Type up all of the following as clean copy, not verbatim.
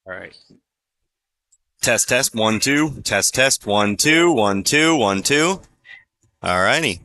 All right. Test, test, 1, 2. Test, test, 1, 2, 1, 2, 1, 2. All righty.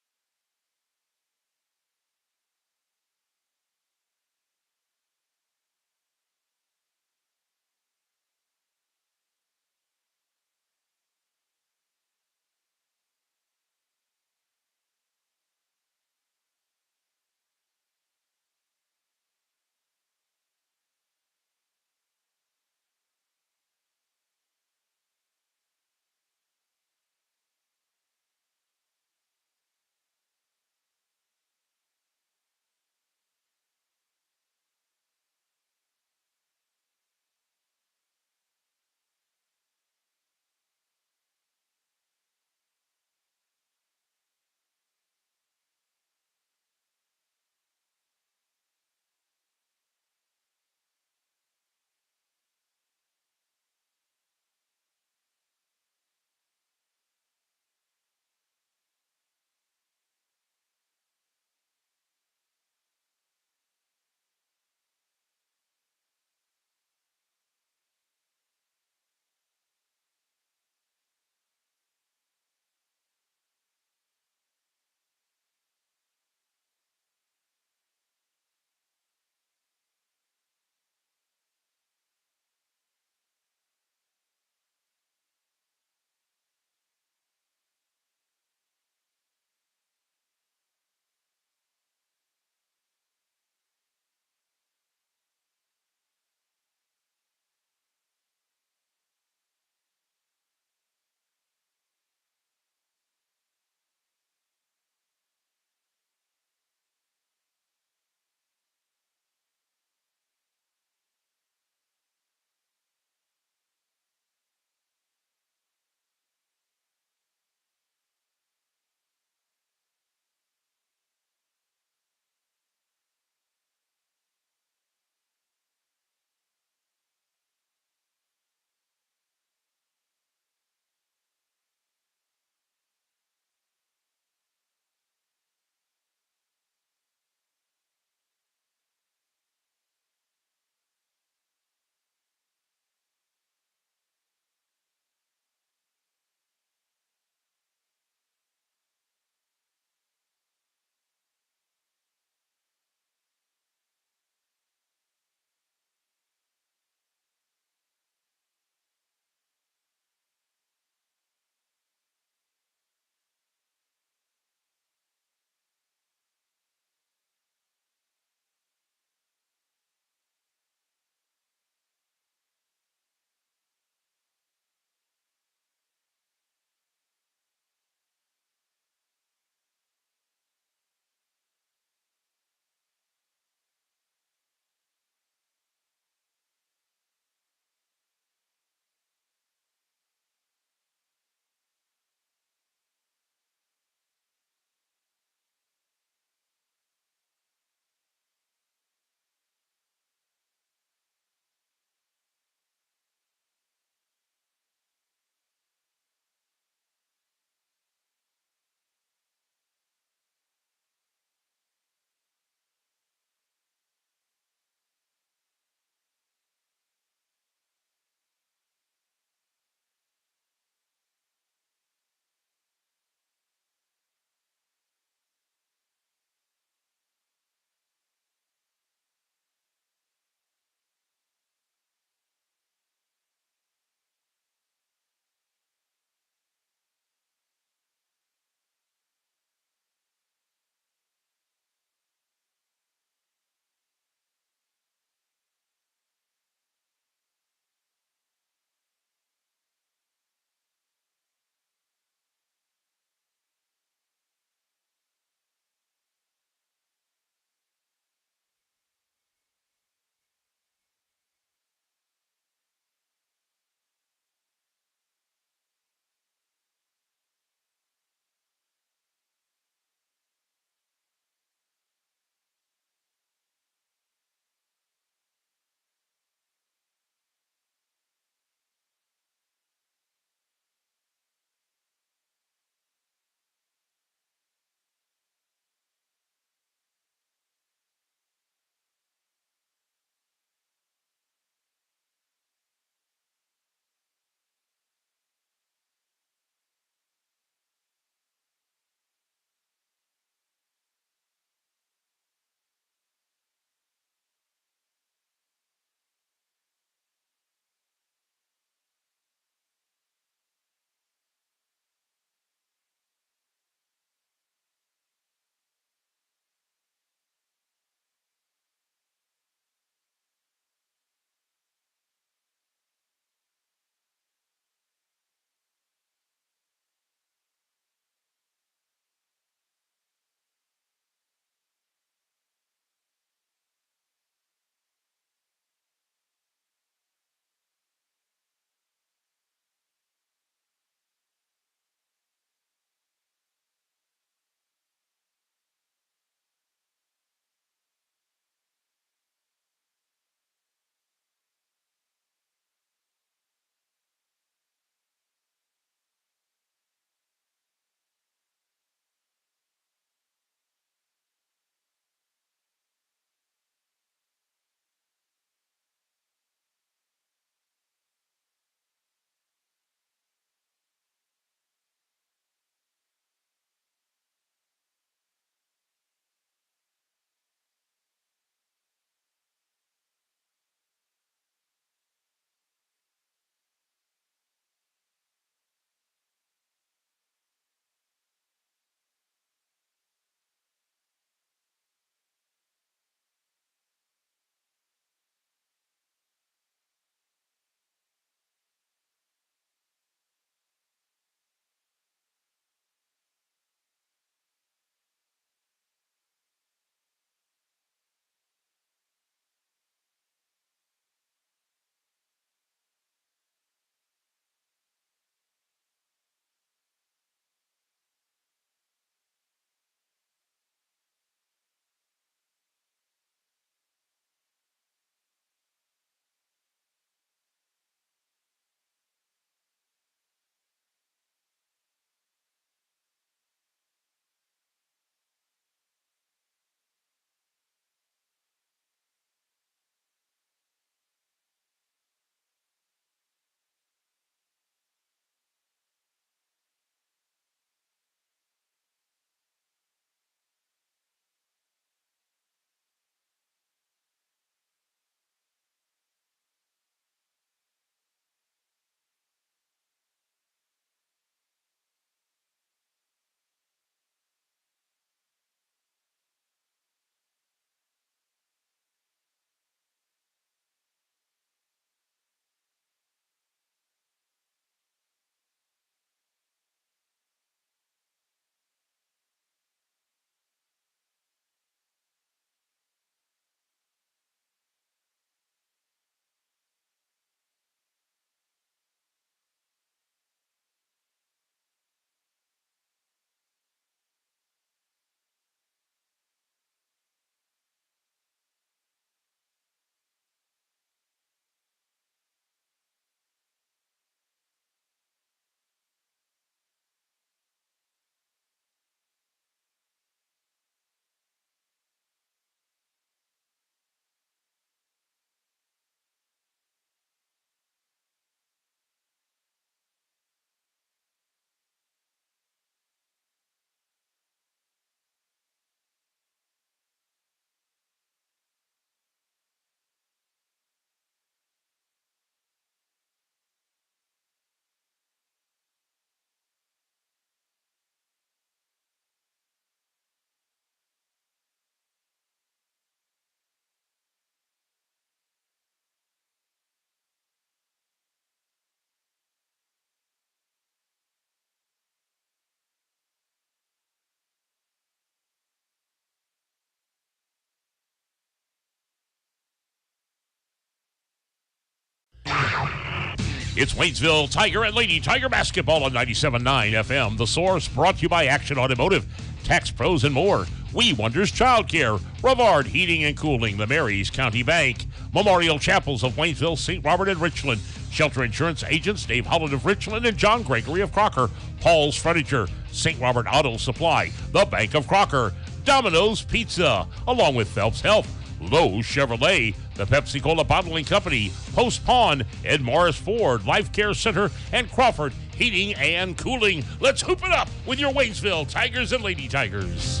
It's Waynesville Tiger and Lady Tiger basketball on 97.9 FM. The Source, brought to you by Action Automotive, Tax Pros, and more. We Wonders Childcare, Brevard Heating and Cooling, the Marys County Bank, Memorial Chapels of Waynesville, St. Robert, and Richland, Shelter Insurance Agents Dave Holland of Richland and John Gregory of Crocker, Paul's Furniture, St. Robert Auto Supply, the Bank of Crocker, Domino's Pizza, along with Phelps Health, Lowe's Chevrolet, the Pepsi-Cola Bottling Company, Post Pond, Ed Morris Ford, Life Care Center, and Crawford Heating and Cooling. Let's hoop it up with your Waynesville Tigers and Lady Tigers.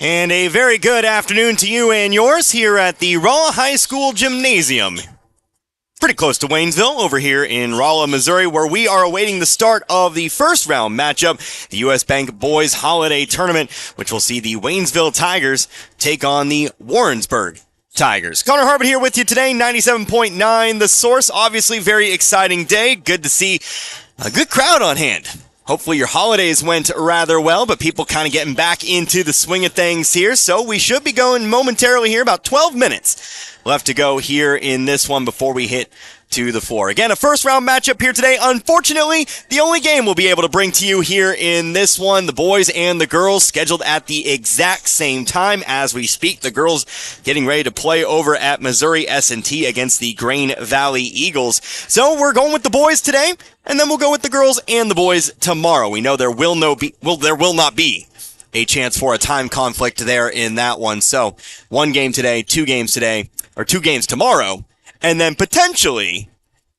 And a very good afternoon to you and yours here at the Rolla High School Gymnasium. Pretty close to Waynesville, over here in Rolla, Missouri, where we are awaiting the start of the first round matchup, the U.S. Bank Boys Holiday Tournament, which will see the Waynesville Tigers take on the Warrensburg Tigers. Connor Harbert here with you today, 97.9 The Source. Obviously, very exciting day. Good to see a good crowd on hand. Hopefully your holidays went rather well, but people kind of getting back into the swing of things here. So we should be going momentarily here, about 12 minutes left to go here in this one before we hit to the floor. Again, a first round matchup here today. Unfortunately, the only game we'll be able to bring to you here in this one, the boys and the girls scheduled at the exact same time as we speak. The girls getting ready to play over at Missouri S&T against the Grain Valley Eagles. So we're going with the boys today, and then we'll go with the girls and the boys tomorrow. We know there will not be a chance for a time conflict there in that one. So one game today, two games tomorrow, and then potentially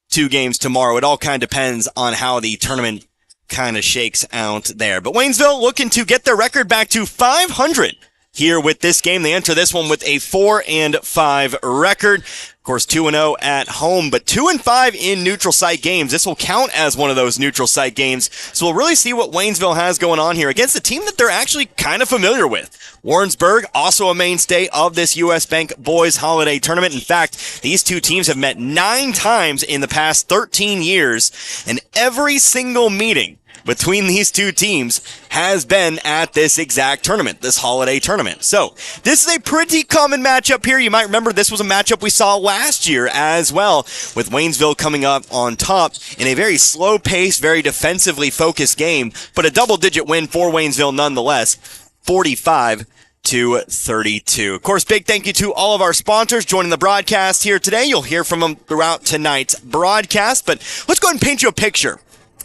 2 games tomorrow. It all kind of depends on how the tournament kind of shakes out there. But Waynesville looking to get their record back to 500 here with this game. They enter this one with a 4-5 record. Of course, 2-0 at home, but 2-5 in neutral site games. This will count as one of those neutral site games. So we'll really see what Waynesville has going on here against a team that they're actually kind of familiar with. Warrensburg, also a mainstay of this U.S. Bank Boys Holiday Tournament. In fact, these two teams have met 9 times in the past 13 years, and every single meeting between these two teams has been at this exact tournament, this holiday tournament. So this is a pretty common matchup here. You might remember this was a matchup we saw last year as well, with Waynesville coming up on top in a very slow-paced, very defensively focused game, but a double-digit win for Waynesville nonetheless, 45-32. Of course, big thank you to all of our sponsors joining the broadcast here today. You'll hear from them throughout tonight's broadcast, but let's go ahead and paint you a picture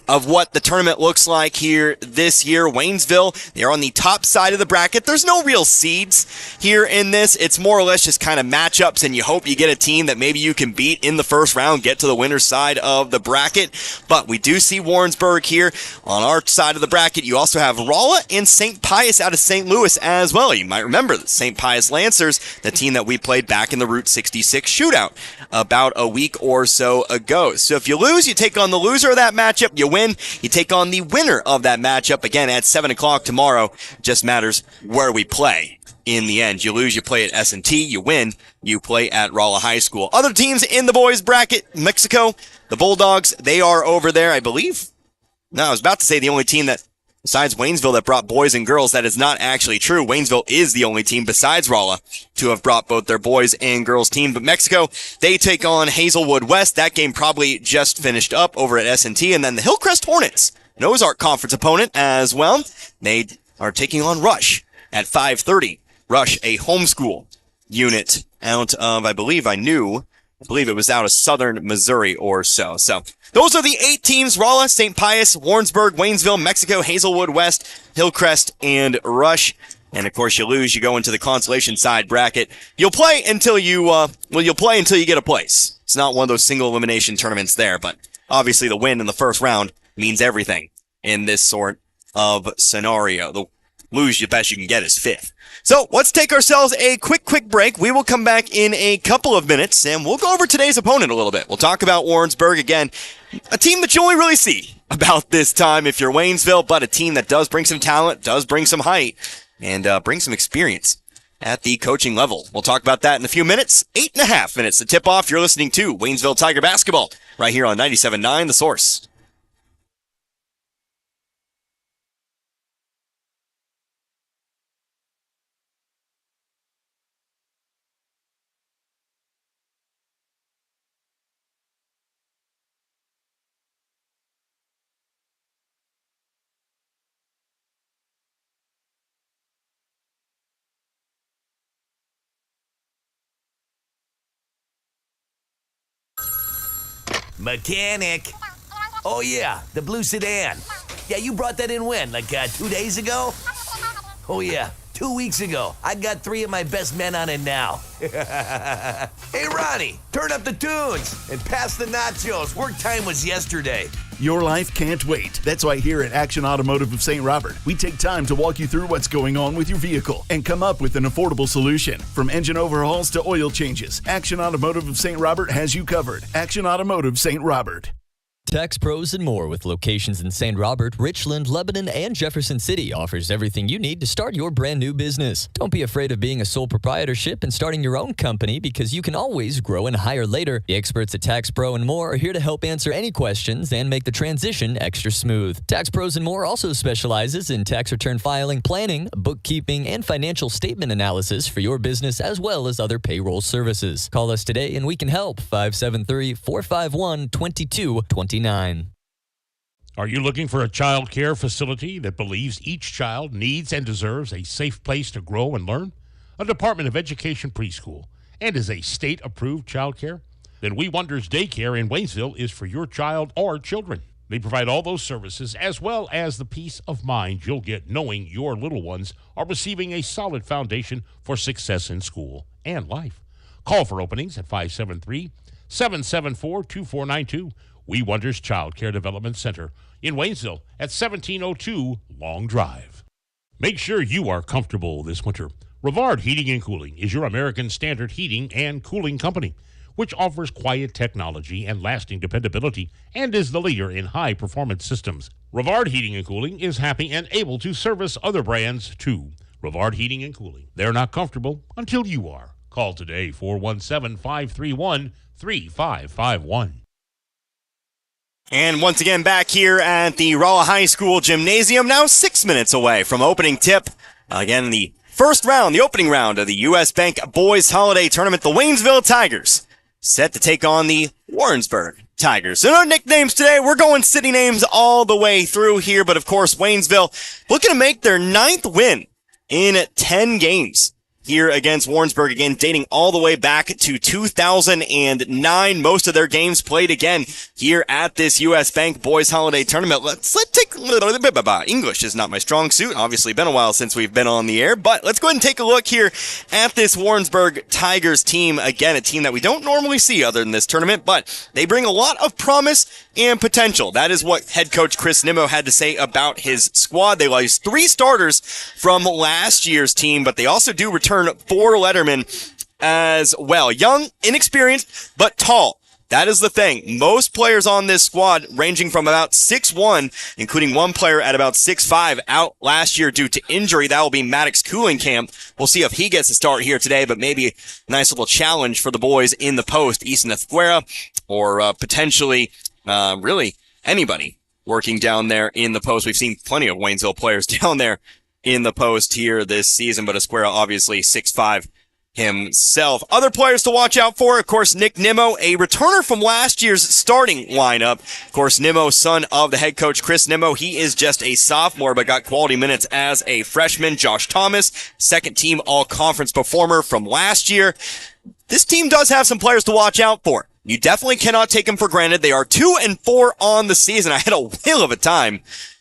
of what the tournament looks like here this year. Waynesville, they're on the top side of the bracket. There's no real seeds here in this. It's more or less just kind of matchups, and you hope you get a team that maybe you can beat in the first round, get to the winner's side of the bracket. But we do see Warrensburg here on our side of the bracket. You also have Rolla and St. Pius out of St. Louis as well. You might remember the St. Pius Lancers, the team that we played back in the Route 66 shootout about a week or so ago. So if you lose, you take on the loser of that matchup. You win, you take on the winner of that matchup again at 7 o'clock tomorrow. Just matters where we play in the end. You lose, you play at S&T. You win, you play at Rolla High School. Other teams in the boys bracket, Mexico, the Bulldogs, they are over there, I believe. No, I was about to say the only team that, besides Waynesville, that brought boys and girls. That is not actually true. Waynesville is the only team besides Rolla to have brought both their boys and girls team. But Mexico, they take on Hazelwood West. That game probably just finished up over at S&T. And then the Hillcrest Hornets, an Ozark Conference opponent as well. They are taking on Rush at 5:30. Rush, a homeschool unit out of, I believe it was out of southern Missouri or so. So those are the 8 teams: Rolla, St. Pius, Warrensburg, Waynesville, Mexico, Hazelwood West, Hillcrest, and Rush. And of course, you lose, you go into the consolation side bracket. You'll play until you get a place. It's not one of those single elimination tournaments there, but obviously the win in the first round means everything in this sort of scenario. The lose, the best you can get is 5th. So let's take ourselves a quick break. We will come back in a couple of minutes, and we'll go over today's opponent a little bit. We'll talk about Warrensburg again, a team that you only really see about this time if you're Waynesville, but a team that does bring some talent, does bring some height, and bring some experience at the coaching level. We'll talk about that in a few minutes. 8.5 minutes to tip off. You're listening to Waynesville Tiger Basketball right here on 97.9 The Source. Mechanic. Oh, yeah, the blue sedan. Yeah, you brought that in when? Like 2 days ago? Oh, yeah, 2 weeks ago. I got 3 of my best men on it now. Hey, Ronnie, turn up the tunes and pass the nachos. Work time was yesterday. Your life can't wait. That's why here at Action Automotive of St. Robert, we take time to walk you through what's going on with your vehicle and come up with an affordable solution. From engine overhauls to oil changes, Action Automotive of St. Robert has you covered. Action Automotive St. Robert. Tax Pros and More, with locations in St. Robert, Richland, Lebanon, and Jefferson City, offers everything you need to start your brand new business. Don't be afraid of being a sole proprietorship and starting your own company, because you can always grow and hire later. The experts at Tax Pro and More are here to help answer any questions and make the transition extra smooth. Tax Pros and More also specializes in tax return filing, planning, bookkeeping, and financial statement analysis for your business, as well as other payroll services. Call us today and we can help. 573-451-2229. Are you looking for a child care facility that believes each child needs and deserves a safe place to grow and learn? A Department of Education preschool and is a state-approved child care? Then We Wonders Daycare in Waynesville is for your child or children. They provide all those services as well as the peace of mind you'll get knowing your little ones are receiving a solid foundation for success in school and life. Call for openings at 573-774-2492. We Wonders Child Care Development Center in Waynesville at 1702 Long Drive. Make sure you are comfortable this winter. Rivard Heating and Cooling is your American Standard heating and cooling company, which offers quiet technology and lasting dependability and is the leader in high-performance systems. Rivard Heating and Cooling is happy and able to service other brands too. Rivard Heating and Cooling. They're not comfortable until you are. Call today, 417-531-3551. And once again, back here at the Rolla High School Gymnasium, now 6 minutes away from opening tip. Again, the first round, the opening round of the U.S. Bank Boys Holiday Tournament, the Waynesville Tigers, set to take on the Warrensburg Tigers. So no nicknames today. We're going city names all the way through here, but of course, Waynesville looking to make their 9th win in 10 games. Here against Warrensburg, again, dating all the way back to 2009. Most of their games played again here at this U.S. Bank Boys Holiday Tournament. Let's take a little bit about English is not my strong suit. Obviously, been a while since we've been on the air, but let's go ahead and take a look here at this Warrensburg Tigers team. Again, a team that we don't normally see other than this tournament, but they bring a lot of promise and potential. That is what head coach Chris Nimmo had to say about his squad. They lost 3 starters from last year's team, but they also do return 4 lettermen as well. Young, inexperienced, but tall. That is the thing. Most players on this squad ranging from about 6'1", including one player at about 6'5", out last year due to injury. That will be Maddox Coolingham. We'll see if he gets a start here today, but maybe a nice little challenge for the boys in the post. Easton Esquera, or potentially really anybody working down there in the post. We've seen plenty of Waynesville players down there in the post here this season, but Esquera obviously 6'5" himself. Other players to watch out for, of course, Nick Nimmo, a returner from last year's starting lineup. Of course, Nimmo, son of the head coach Chris Nimmo, he is just a sophomore, but got quality minutes as a freshman. Josh Thomas, second team all-conference performer from last year. This team does have some players to watch out for. You definitely cannot take them for granted. They are 2-4 on the season. I had a whale of a time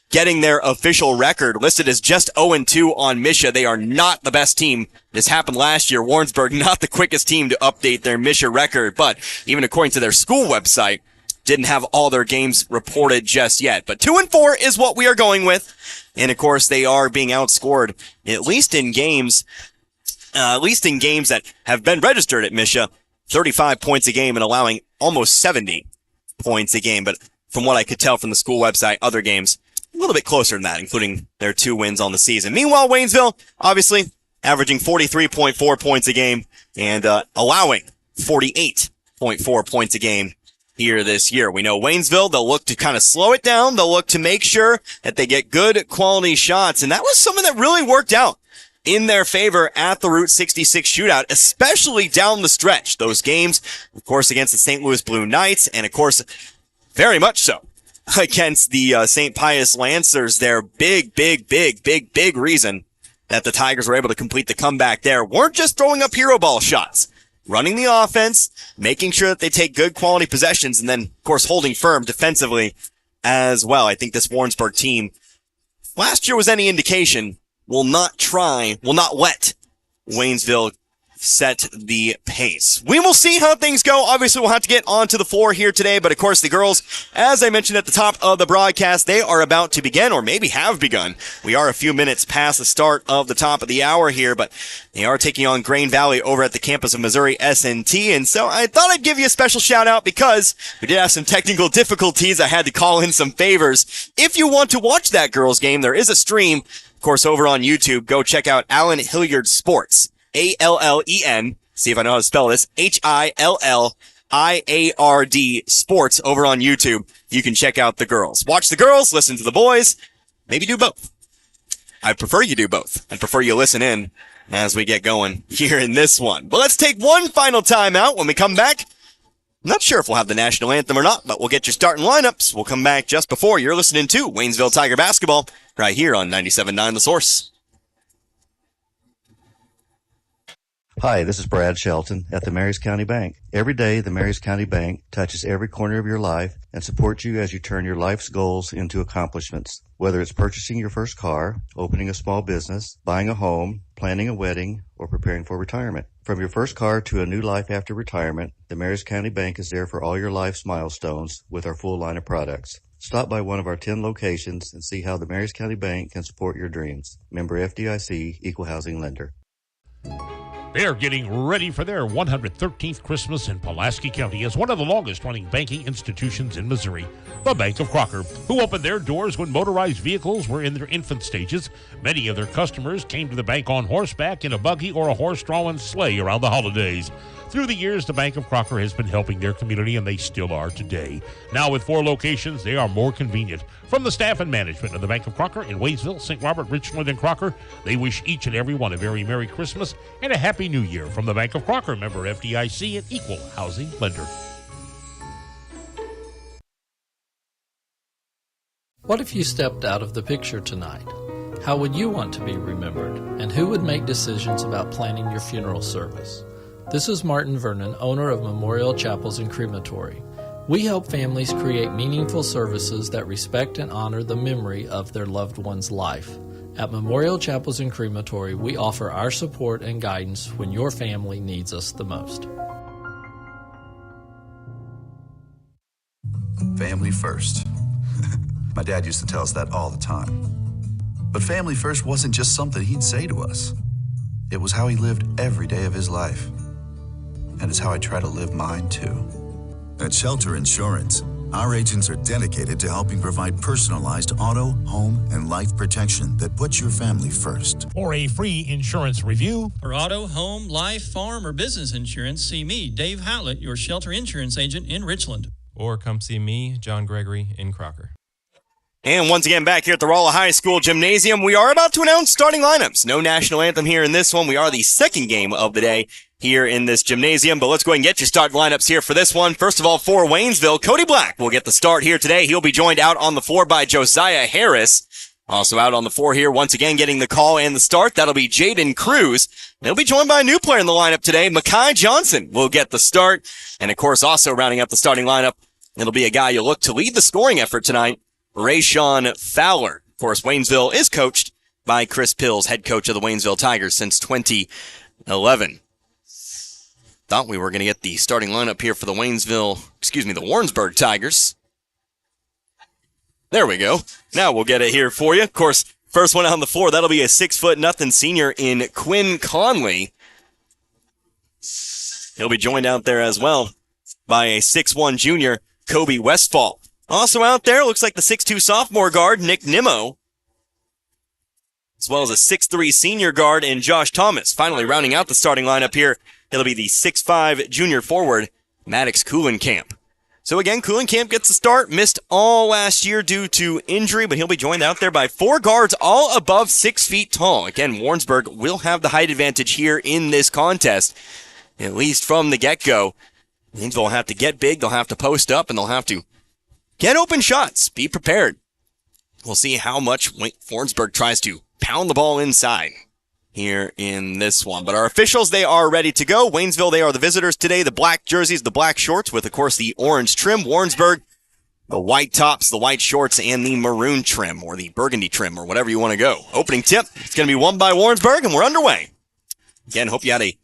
getting their official record listed as just 0-2 on Misha. They are not the best team. This happened last year. Warrensburg, not the quickest team to update their Misha record, but even according to their school website, didn't have all their games reported just yet. But 2-4 is what we are going with. And of course, they are being outscored, at least in games that have been registered at Misha, 35 points a game and allowing almost 70 points a game. But from what I could tell from the school website, other games a little bit closer than that, including their 2 wins on the season. Meanwhile, Waynesville, obviously, averaging 43.4 points a game and allowing 48.4 points a game here this year. We know Waynesville, they'll look to kind of slow it down. They'll look to make sure that they get good quality shots. And that was something that really worked out in their favor at the Route 66 shootout, especially down the stretch. Those games, of course, against the St. Louis Blue Knights, and of course, very much so against the St. Pius Lancers. Their big reason that the Tigers were able to complete the comeback there weren't just throwing up hero ball shots. running the offense, making sure that they take good quality possessions, and then, of course, holding firm defensively as well. I think this Warrensburg team, if last year was any indication, will not let Waynesville set the pace. We will see how things go. Obviously, we'll have to get onto the floor here today, but of course, the girls, as I mentioned at the top of the broadcast, they are about to begin, or maybe have begun. We are a few minutes past the start of the top of the hour here, but they are taking on Grain Valley over at the campus of Missouri S&T, and so I thought I'd give you a special shout out because we did have some technical difficulties. I had to call in some favors. If you want to watch that girls game, there is a stream, of course, over on YouTube. Go check out Allen Hilliard Sports. Allen, see if I know how to spell this, Hilliard Sports over on YouTube. You can check out the girls. Watch the girls, listen to the boys, maybe do both. I prefer you do both. I prefer you listen in as we get going here in this one. But let's take one final time out. When we come back, I'm not sure if we'll have the national anthem or not, but we'll get your starting lineups. We'll come back just before. You're listening to Waynesville Tiger Basketball right here on 97.9 The Source. Hi, this is Brad Shelton at the Marys County Bank. Every day, the Marys County Bank touches every corner of your life and supports you as you turn your life's goals into accomplishments. Whether it's purchasing your first car, opening a small business, buying a home, planning a wedding, or preparing for retirement. From your first car to a new life after retirement, the Marys County Bank is there for all your life's milestones with our full line of products. Stop by one of our 10 locations and see how the Marys County Bank can support your dreams. Member FDIC, Equal Housing Lender. They're getting ready for their 113th Christmas in Pulaski County as one of the longest-running banking institutions in Missouri, the Bank of Crocker, who opened their doors when motorized vehicles were in their infant stages. Many of their customers came to the bank on horseback, in a buggy, or a horse-drawn sleigh around the holidays. Through the years, the Bank of Crocker has been helping their community, and they still are today. Now, with 4 locations, they are more convenient. From the staff and management of the Bank of Crocker in Waynesville, St. Robert, Richland, and Crocker, they wish each and every one a very Merry Christmas and a Happy New Year from the Bank of Crocker, member FDIC and Equal Housing Lender. What if you stepped out of the picture tonight? How would you want to be remembered? And who would make decisions about planning your funeral service? This is Martin Vernon, owner of Memorial Chapels and Crematory. We help families create meaningful services that respect and honor the memory of their loved one's life. At Memorial Chapels and Crematory, we offer our support and guidance when your family needs us the most. Family first. My dad used to tell us that all the time. But family first wasn't just something he'd say to us. It was how he lived every day of his life. And it's how I try to live mine, too. At Shelter Insurance, our agents are dedicated to helping provide personalized auto, home, and life protection that puts your family first. For a free insurance review, for auto, home, life, farm, or business insurance, see me, Dave Howlett, your Shelter Insurance agent in Richland. Or come see me, John Gregory, in Crocker. And once again, back here at the Rolla High School Gymnasium, we are about to announce starting lineups. No national anthem here in this one. We are the second game of the day here in this gymnasium, but let's go ahead and get your start lineups here for this one. First of all, for Waynesville, Cody Black will get the start here today. He'll be joined out on the floor by Josiah Harris. Also out on the floor here, once again, getting the call and the start. That'll be Jaden Cruz. He'll be joined by a new player in the lineup today. Makai Johnson will get the start. And of course, also rounding up the starting lineup, it'll be a guy you'll look to lead the scoring effort tonight, Rayshawn Fowler. Of course, Waynesville is coached by Chris Pills, head coach of the Waynesville Tigers since 2011. Thought we were going to get the starting lineup here for the the Warrensburg Tigers. There we go. Now we'll get it here for you. Of course, first one on the floor, that'll be a 6'0" senior in Quinn Conley. He'll be joined out there as well by a 6'1" junior, Kobe Westfall. Also out there, looks like the 6'2" sophomore guard, Nick Nimmo, as well as a 6'3" senior guard in Josh Thomas. Finally rounding out the starting lineup here, it'll be the 6'5" junior forward, Maddox Kuhlenkamp. So again, Kuhlenkamp gets the start, missed all last year due to injury, but he'll be joined out there by 4 guards all above 6 feet tall. Again, Warrensburg will have the height advantage here in this contest, at least from the get-go. Waynesville will have to get big, they'll have to post up, and they'll have to get open shots. Be prepared. We'll see how much Warrensburg tries to pound the ball inside. here in this one. But our officials, they are ready to go. Waynesville, they are the visitors today. The black jerseys, the black shorts with, of course, the orange trim. Warrensburg, the white tops, the white shorts, and the maroon trim, or the burgundy trim, or whatever you want to go. Opening tip, it's going to be won by Warrensburg, and we're underway. Again, hope you had a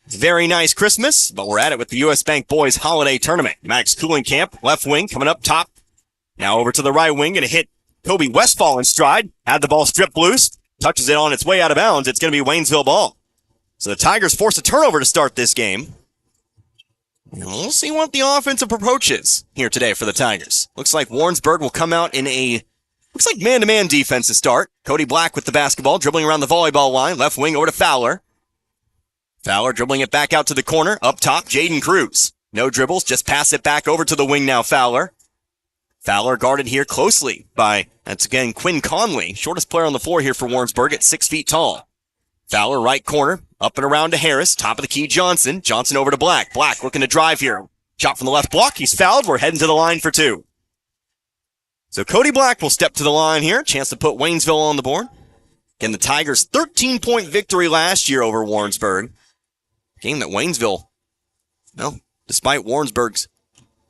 very nice Christmas, but we're at it with the U.S. Bank Boys Holiday Tournament. Max Cooling Camp, left wing, coming up top. Now over to the right wing, going to hit Kobe Westfall in stride. Had the ball stripped loose. Touches it on its way out of bounds. It's going to be Waynesville ball. So the Tigers force a turnover to start this game. And we'll see what the offensive approach is here today for the Tigers. Looks like Warrensburg will come out in a, looks like man-to-man defense to start. Cody Black with the basketball, dribbling around the volleyball line. Left wing over to Fowler. Fowler dribbling it back out to the corner. Up top, Jaden Cruz. No dribbles, just pass it back over to the wing now, Fowler. Fowler guarded here closely by, that's again, Quinn Conley, shortest player on the floor here for Warrensburg at 6 feet tall. Fowler, right corner, up and around to Harris, top of the key, Johnson. Johnson over to Black. Black looking to drive here. Shot from the left block, he's fouled. We're heading to the line for two. So Cody Black will step to the line here. Chance to put Waynesville on the board. Again, the Tigers' 13-point victory last year over Warrensburg. Game that Waynesville, well, despite Warrensburg's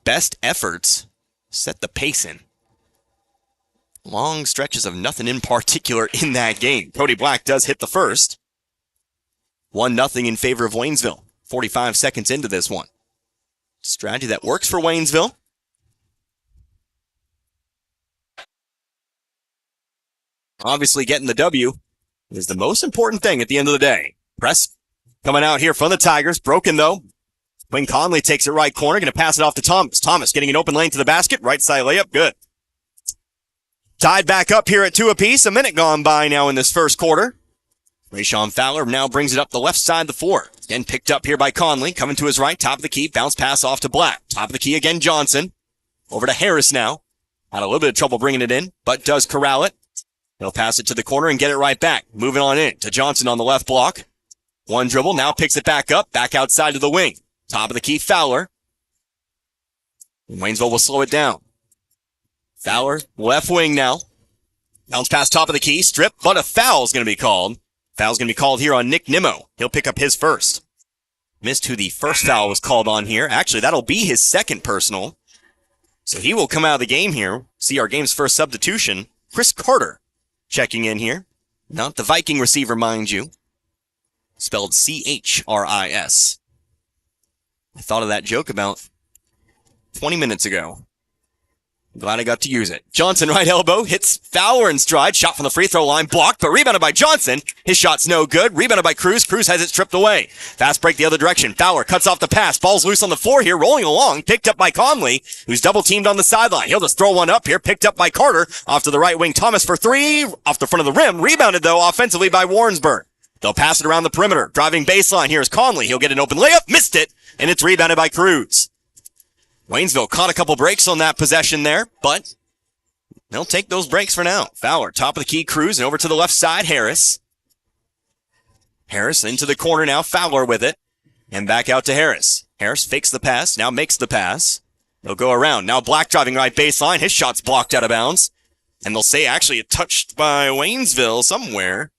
best efforts, set the pace in. Long stretches of nothing in particular in that game. Cody Black does hit the first. 1-0 in favor of Waynesville. 45 seconds into this one. Strategy that works for Waynesville. Obviously getting the W is the most important thing at the end of the day. Press coming out here from the Tigers. Broken though. Quinn Conley takes it right corner, going to pass it off to Thomas. Thomas getting an open lane to the basket. Right side layup, good. Tied back up here at 2 apiece. A minute gone by now in this first quarter. Rayshawn Fowler now brings it up the left side of the floor. Again picked up here by Conley. Coming to his right, top of the key. Bounce pass off to Black. Top of the key again, Johnson. Over to Harris now. Had a little bit of trouble bringing it in, but does corral it. He'll pass it to the corner and get it right back. Moving on in to Johnson on the left block. One dribble, now picks it back up. Back outside to the wing. Top of the key, Fowler. Waynesville will slow it down. Fowler, left wing now. Bounce pass top of the key, strip, but a foul is going to be called. Foul's going to be called here on Nick Nimmo. He'll pick up his first. Missed who the first foul was called on here. Actually, that'll be his second personal. So he will come out of the game here. See our game's first substitution. Chris Carter checking in here. Not the Viking receiver, mind you. Spelled C-H-R-I-S. I thought of that joke about 20 minutes ago. Glad I got to use it. Johnson, right elbow, hits Fowler in stride. Shot from the free throw line, blocked, but rebounded by Johnson. His shot's no good. Rebounded by Cruz. Cruz has it stripped away. Fast break the other direction. Fowler cuts off the pass. Ball's loose on the floor here, rolling along. Picked up by Conley, who's double teamed on the sideline. He'll just throw one up here. Picked up by Carter. Off to the right wing. Thomas for three. Off the front of the rim. Rebounded, though, offensively by Warrensburg. They'll pass it around the perimeter. Driving baseline. Here's Conley. He'll get an open layup. Missed it. And it's rebounded by Cruz. Waynesville caught a couple breaks on that possession there, but they'll take those breaks for now. Fowler, top of the key, Cruz, and over to the left side, Harris. Harris into the corner now. Fowler with it. And back out to Harris. Harris fakes the pass. Now makes the pass. They'll go around. Now Black driving right baseline. His shot's blocked out of bounds. And they'll say actually it touched by Waynesville somewhere.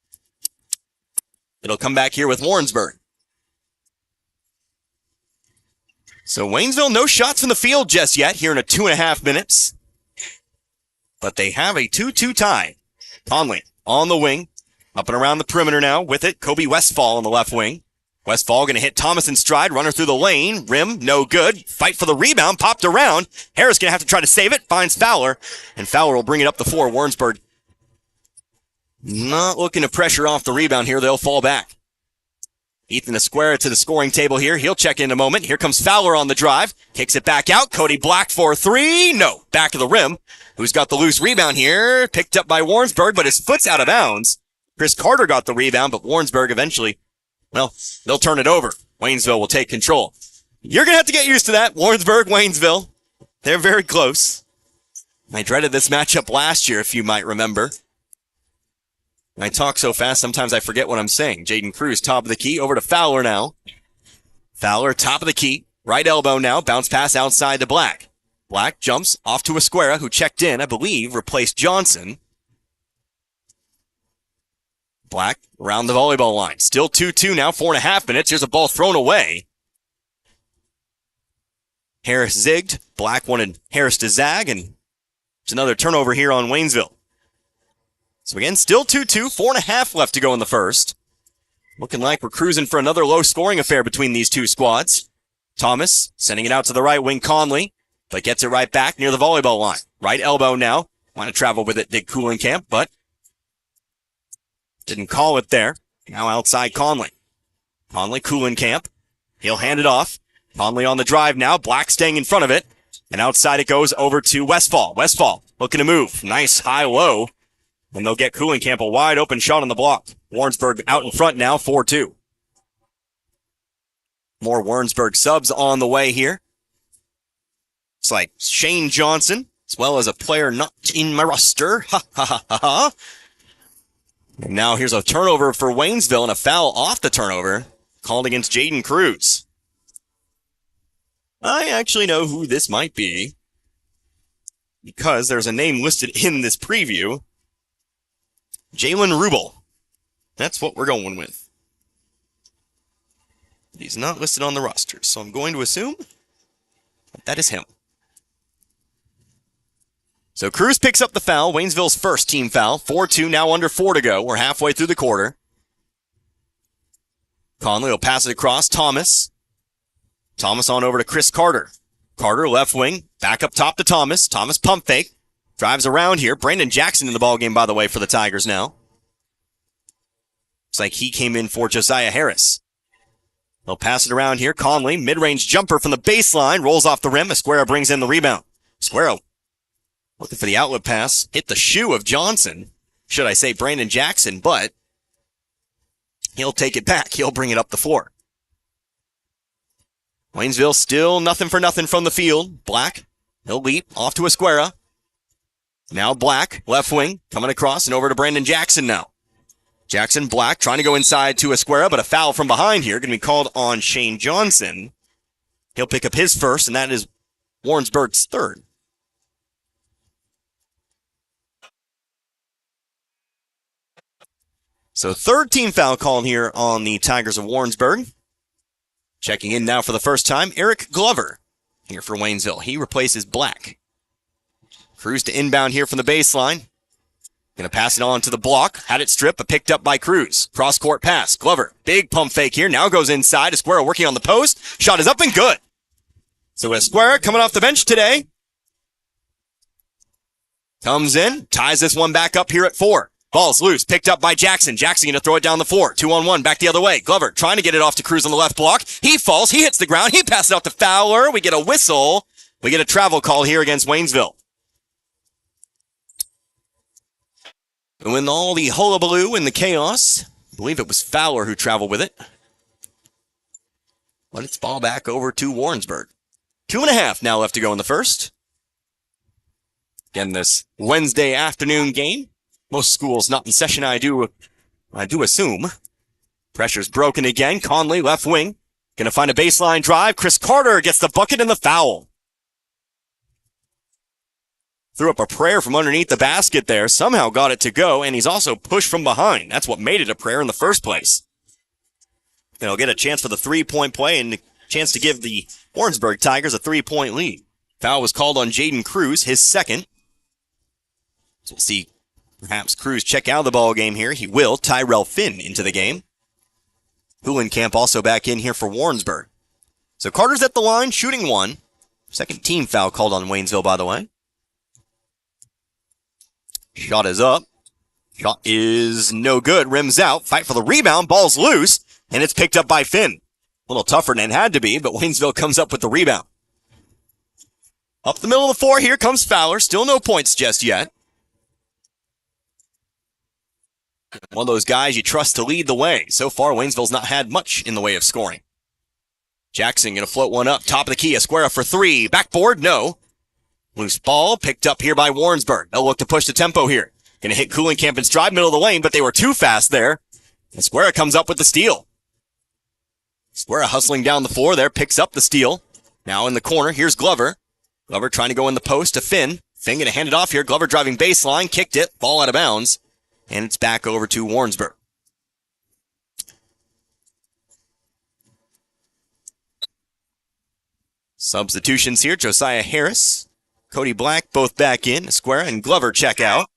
It'll come back here with Warrensburg. So Waynesville, no shots from the field just yet here in a 2.5 minutes. But they have a 2-2 tie. Conley on the wing. Up and around the perimeter now with it. Kobe Westfall on the left wing. Westfall going to hit Thomas in stride. Runner through the lane. Rim, no good. Fight for the rebound. Popped around. Harris going to have to try to save it. Finds Fowler. And Fowler will bring it up the floor. Warrensburg not looking to pressure off the rebound here. They'll fall back. Ethan Esquera to the scoring table here. He'll check in a moment. Here comes Fowler on the drive. Kicks it back out. Cody Black for three. No. Back of the rim. Who's got the loose rebound here? Picked up by Warrensburg, but his foot's out of bounds. Chris Carter got the rebound, but Warrensburg eventually, well, they'll turn it over. Waynesville will take control. You're going to have to get used to that. Warrensburg, Waynesville. They're very close. I dreaded this matchup last year, if you might remember. I talk so fast, sometimes I forget what I'm saying. Jaden Cruz, top of the key, over to Fowler now. Fowler, top of the key, right elbow now, bounce pass outside to Black. Black jumps off to Esquera, who checked in, I believe, replaced Johnson. Black around the volleyball line. Still 2-2 now, 4.5 minutes. Here's a ball thrown away. Harris zigged. Black wanted Harris to zag, and it's another turnover here on Waynesville. So again, still 2-2, 4.5 left to go in the first. Looking like we're cruising for another low-scoring affair between these two squads. Thomas sending it out to the right wing, Conley, but gets it right back near the volleyball line. Right elbow now. Want to travel with it, did Kuhlenkamp, but didn't call it there. Now outside Conley. Conley, Kuhlenkamp. He'll hand it off. Conley on the drive now. Black staying in front of it. And outside it goes over to Westfall. Westfall looking to move. Nice high-low. And they'll get Kuhlenkamp a wide open shot on the block. Warrensburg out in front now, 4-2. More Warrensburg subs on the way here. It's like Shane Johnson, as well as a player not in my roster. Ha ha ha ha ha. And now here's a turnover for Waynesville and a foul off the turnover called against Jaden Cruz. I actually know who this might be because there's a name listed in this preview. Jalen Rubel. That's what we're going with. He's not listed on the roster, so I'm going to assume that is him. So Cruz picks up the foul, Waynesville's first team foul. 4-2, now under 4 to go. We're halfway through the quarter. Conley will pass it across. Thomas. Thomas on over to Chris Carter. Carter, left wing, back up top to Thomas. Thomas pump fake. Drives around here. Brandon Jackson in the ballgame, by the way, for the Tigers now. Looks like he came in for Josiah Harris. They'll pass it around here. Conley, mid-range jumper from the baseline. Rolls off the rim. Esquera brings in the rebound. Esquera looking for the outlet pass. Hit the shoe of Johnson. Should I say Brandon Jackson, but he'll take it back. He'll bring it up the floor. Waynesville still nothing for nothing from the field. Black, he'll leap off to Esquera. Now Black, left wing, coming across and over to Brandon Jackson now. Jackson, Black, trying to go inside to Esquera, but a foul from behind here. Going to be called on Shane Johnson. He'll pick up his first, and that is Warrensburg's third. So third team foul called here on the Tigers of Warrensburg. Checking in now for the first time, Eric Glover here for Waynesville. He replaces Black. Cruz to inbound here from the baseline. Going to pass it on to the block. Had it stripped, but picked up by Cruz. Cross-court pass. Glover, big pump fake here. Now goes inside. Esquera working on the post. Shot is up and good. So Esquera coming off the bench today. Comes in, ties this one back up here at 4. Ball's loose, picked up by Jackson. Jackson going to throw it down the floor. 2-on-1, back the other way. Glover trying to get it off to Cruz on the left block. He falls, he hits the ground, he passes it out to Fowler. We get a whistle. We get a travel call here against Waynesville. And when all the hullabaloo and the chaos, I believe it was Fowler who traveled with it. But it's ball back over to Warrensburg. 2.5 now left to go in the first. Again, this Wednesday afternoon game. Most schools not in session, I do assume. Pressure's broken again. Conley, left wing. Gonna find a baseline drive. Chris Carter gets the bucket and the foul. Threw up a prayer from underneath the basket there. Somehow got it to go, and he's also pushed from behind. That's what made it a prayer in the first place. They'll get a chance for the three-point play and a chance to give the Warrensburg Tigers a 3-point lead. Foul was called on Jaden Cruz, his second. So we'll see perhaps Cruz check out of the ball game here. He will. Tyrell Finn into the game. Kuhlenkamp also back in here for Warrensburg. So Carter's at the line, shooting one. Second team foul called on Waynesville, by the way. Shot is up. Shot is no good. Rims out. Fight for the rebound. Ball's loose. And it's picked up by Finn. A little tougher than it had to be, but Waynesville comes up with the rebound. Up the middle of the floor, here comes Fowler. Still no points just yet. One of those guys you trust to lead the way. So far, Waynesville's not had much in the way of scoring. Jackson going to float one up. Top of the key. Esquera for 3. Backboard, no. Loose ball picked up here by Warrensburg. They'll look to push the tempo here. Going to hit Kuhlenkamp in stride, middle of the lane, but they were too fast there. Esquera comes up with the steal. Esquera hustling down the floor there, picks up the steal. Now in the corner, here's Glover. Glover trying to go in the post to Finn. Finn going to hand it off here. Glover driving baseline, kicked it, ball out of bounds. And it's back over to Warrensburg. Substitutions here. Josiah Harris, Cody Black, both back in. Esquera and Glover check out.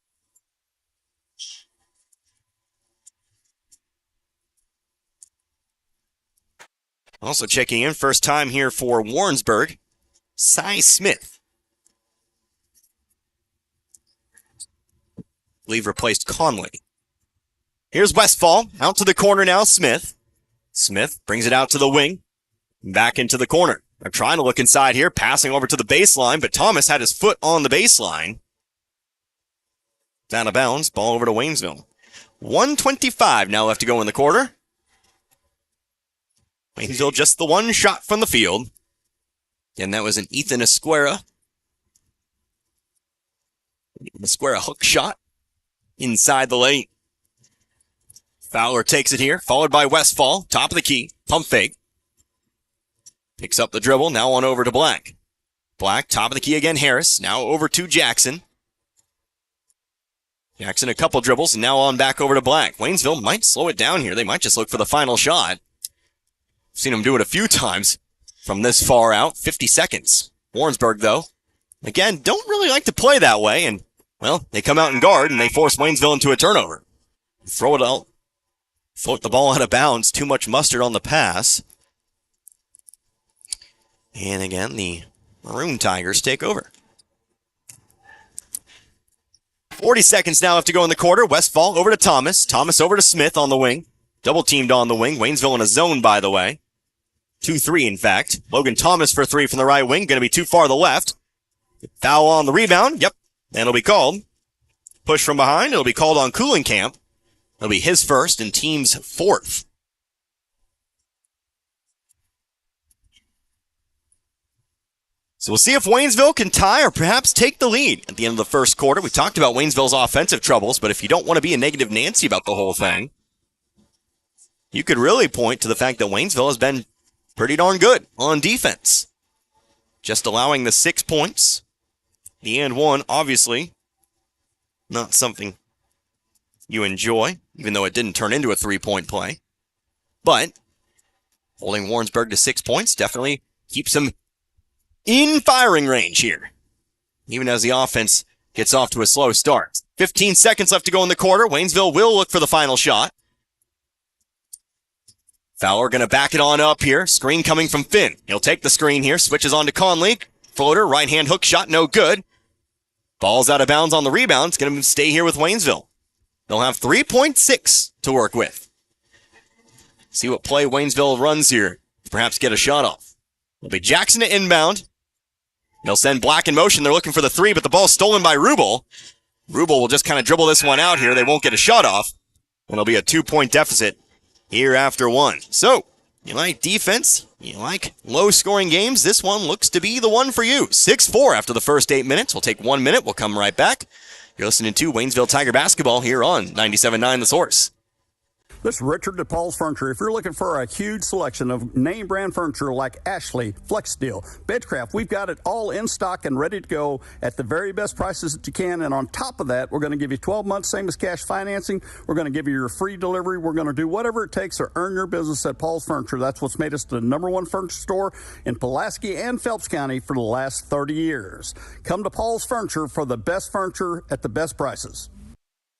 Also checking in, first time here for Warrensburg, Cy Smith. I believe replaced Conley. Here's Westfall, out to the corner now, Smith. Smith brings it out to the wing, back into the corner. They're trying to look inside here, passing over to the baseline, but Thomas had his foot on the baseline. It's out of bounds, ball over to Waynesville. 1:25 now left to go in the quarter. Waynesville just the one shot from the field. And that was an Ethan Esquera. Esquera hook shot inside the lane. Fowler takes it here, followed by Westfall. Top of the key, pump fake. Picks up the dribble, now on over to Black. Black, top of the key again, Harris. Now over to Jackson. Jackson a couple dribbles, and now on back over to Black. Waynesville might slow it down here. They might just look for the final shot. Seen them do it a few times from this far out. 50 seconds. Warrensburg, though, again, don't really like to play that way. And, well, they come out and guard, and they force Waynesville into a turnover. Throw it out. Float the ball out of bounds. Too much mustard on the pass. And again, the Maroon Tigers take over. 40 seconds now left to go in the quarter. Westfall over to Thomas. Thomas over to Smith on the wing. Double teamed on the wing. Waynesville in a zone, by the way. 2-3, in fact. Logan Thomas for three from the right wing. Going to be too far to the left. Foul on the rebound. Yep. And it'll be called. Push from behind. It'll be called on Coolingamp. It'll be his first and team's fourth. So we'll see if Waynesville can tie or perhaps take the lead at the end of the first quarter. We talked about Waynesville's offensive troubles, but if you don't want to be a negative Nancy about the whole thing, you could really point to the fact that Waynesville has been pretty darn good on defense. Just allowing the 6 points. The and one, obviously, not something you enjoy, even though it didn't turn into a 3-point play. But holding Warrensburg to 6 points definitely keeps them in firing range here, even as the offense gets off to a slow start. 15 seconds left to go in the quarter. Waynesville will look for the final shot. Fowler going to back it on up here. Screen coming from Finn. He'll take the screen here. Switches on to Conley. Floater, right-hand hook shot, no good. Ball's out of bounds on the rebound. It's going to stay here with Waynesville. They'll have 3.6 to work with. See what play Waynesville runs here. Perhaps get a shot off. It'll be Jackson to inbound. They'll send Black in motion. They're looking for the three, but the ball's stolen by Rubel. Rubel will just kind of dribble this one out here. They won't get a shot off. And it'll be a 2-point deficit here after one. So, you like defense? You like low-scoring games? This one looks to be the one for you. 6-4 after the first 8 minutes. We'll take 1 minute. We'll come right back. You're listening to Waynesville Tiger Basketball here on 97.9 The Source. This is Richard at Paul's Furniture. If you're looking for a huge selection of name brand furniture like Ashley, FlexSteel, Bedcraft, we've got it all in stock and ready to go at the very best prices that you can. And on top of that, we're going to give you 12 months, same as cash financing. We're going to give you your free delivery. We're going to do whatever it takes to earn your business at Paul's Furniture. That's what's made us the #1 furniture store in Pulaski and Phelps County for the last 30 years. Come to Paul's Furniture for the best furniture at the best prices.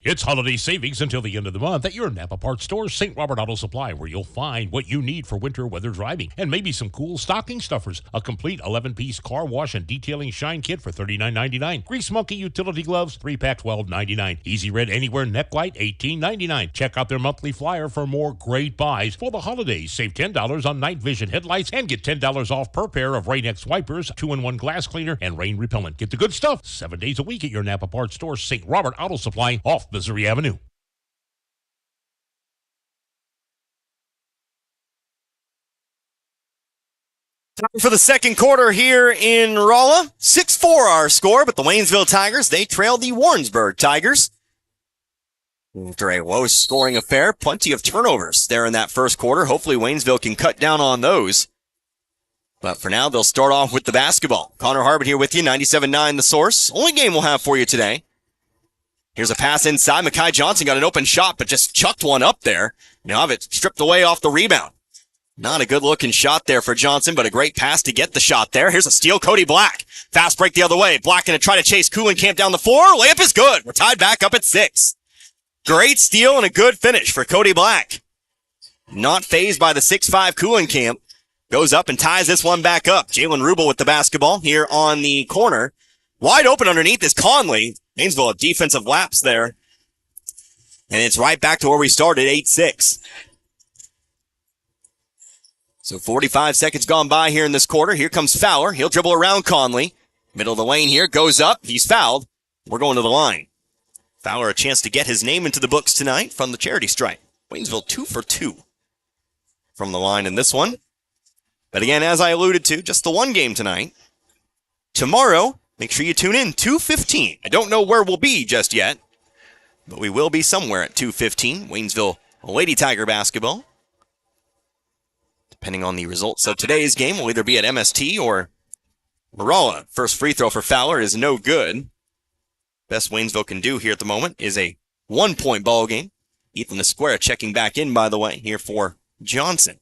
It's holiday savings until the end of the month at your Napa Parts store, St. Robert Auto Supply, where you'll find what you need for winter weather driving and maybe some cool stocking stuffers. A complete 11-piece car wash and detailing shine kit for $39.99. Grease Monkey utility gloves, 3-pack, $12.99. Easy Red Anywhere neck light, $18.99. Check out their monthly flyer for more great buys for the holidays. Save $10 on night vision headlights and get $10 off per pair of Rain-X wipers, 2-in-1 glass cleaner, and rain repellent. Get the good stuff 7 days a week at your Napa Parts store, St. Robert Auto Supply, off Missouri Avenue. Time for the second quarter here in Rolla. 6-4 our score, but the Waynesville Tigers, they trail the Warrensburg Tigers. After a low-scoring affair, plenty of turnovers there in that first quarter. Hopefully Waynesville can cut down on those. But for now, they'll start off with the basketball. Connor Harbert here with you, 97.9 The Source. Only game we'll have for you today. Here's a pass inside. Mekhi Johnson got an open shot, but just chucked one up there. Now have it stripped away off the rebound. Not a good-looking shot there for Johnson, but a great pass to get the shot there. Here's a steal, Cody Black. Fast break the other way. Black going to try to chase Kuhlenkamp down the floor. Layup is good. We're tied back up at 6. Great steal and a good finish for Cody Black. Not fazed by the 6'5 Kuhlenkamp. Goes up and ties this one back up. Jalen Rubel with the basketball here on the corner. Wide open underneath is Conley. Waynesville, a defensive lapse there. And it's right back to where we started, 8-6. So 45 seconds gone by here in this quarter. Here comes Fowler. He'll dribble around Conley. Middle of the lane here. Goes up. He's fouled. We're going to the line. Fowler a chance to get his name into the books tonight from the charity stripe. Waynesville 2 for 2 from the line in this one. But again, as I alluded to, just the one game tonight. Tomorrow, make sure you tune in, 2:15. I don't know where we'll be just yet, but we will be somewhere at 2:15. Waynesville Lady Tiger basketball. Depending on the results of today's game, we'll either be at MST or Rolla. First free throw for Fowler is no good. Best Waynesville can do here at the moment is a 1-point ball game. Ethan Esquera checking back in, by the way, here for Johnson.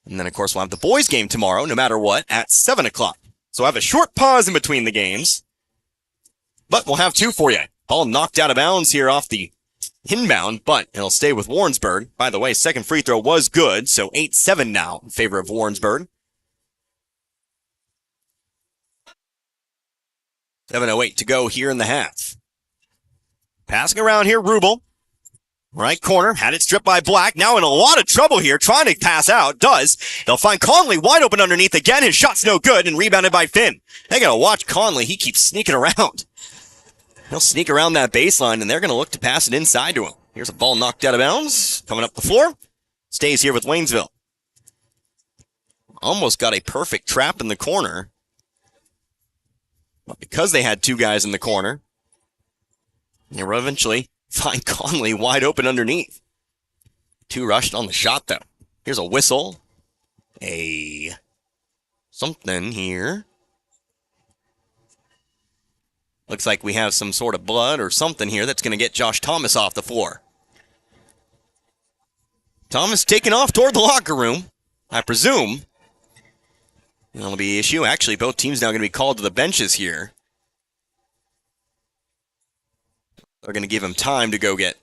And then, of course, we'll have the boys' game tomorrow, no matter what, at 7 o'clock. So we'll have a short pause in between the games. But we'll have 2 for you. Ball knocked out of bounds here off the inbound, but it'll stay with Warrensburg. By the way, second free throw was good, so 8-7 now in favor of Warrensburg. 7:08 to go here in the half. Passing around here, Rubel. Right corner, had it stripped by Black. Now in a lot of trouble here, trying to pass out. Does. They'll find Conley wide open underneath again. His shot's no good and rebounded by Finn. They gotta watch Conley. He keeps sneaking around. He'll sneak around that baseline, and they're going to look to pass it inside to him. Here's a ball knocked out of bounds. Coming up the floor. Stays here with Waynesville. Almost got a perfect trap in the corner. But because they had 2 guys in the corner, they will eventually find Conley wide open underneath. 2 rushed on the shot, though. Here's a whistle. A something here. Looks like we have some sort of blood or something here that's going to get Josh Thomas off the floor. Thomas taking off toward the locker room, I presume. That'll be the issue. Actually, both teams now going to be called to the benches here. They're going to give him time to go get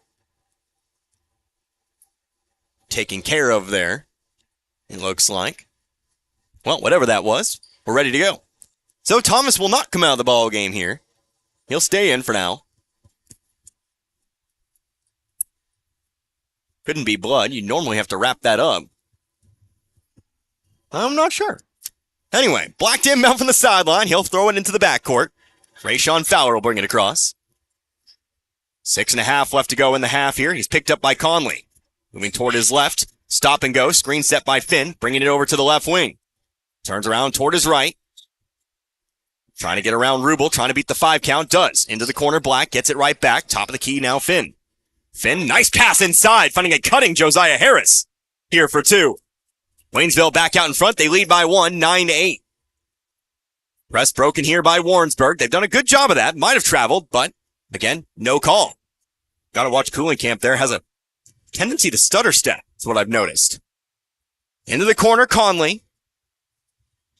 taken care of there, it looks like. Well, whatever that was, we're ready to go. So Thomas will not come out of the ball game here. He'll stay in for now. Couldn't be blood. You normally have to wrap that up. I'm not sure. Anyway, Black to inbound from the sideline. He'll throw it into the backcourt. Rayshawn Fowler will bring it across. 6.5 left to go in the half here. He's picked up by Conley. Moving toward his left. Stop and go. Screen set by Finn. Bringing it over to the left wing. Turns around toward his right. Trying to get around Rubel, trying to beat the 5 count, does. Into the corner, Black, gets it right back. Top of the key now, Finn. Finn, nice pass inside, finding a cutting Josiah Harris. Here for 2. Waynesville back out in front, they lead by 1, 9-8. Press broken here by Warrensburg. They've done a good job of that, might have traveled, but, again, no call. Gotta watch Kuhlenkamp there, has a tendency to stutter step, that's what I've noticed. Into the corner, Conley.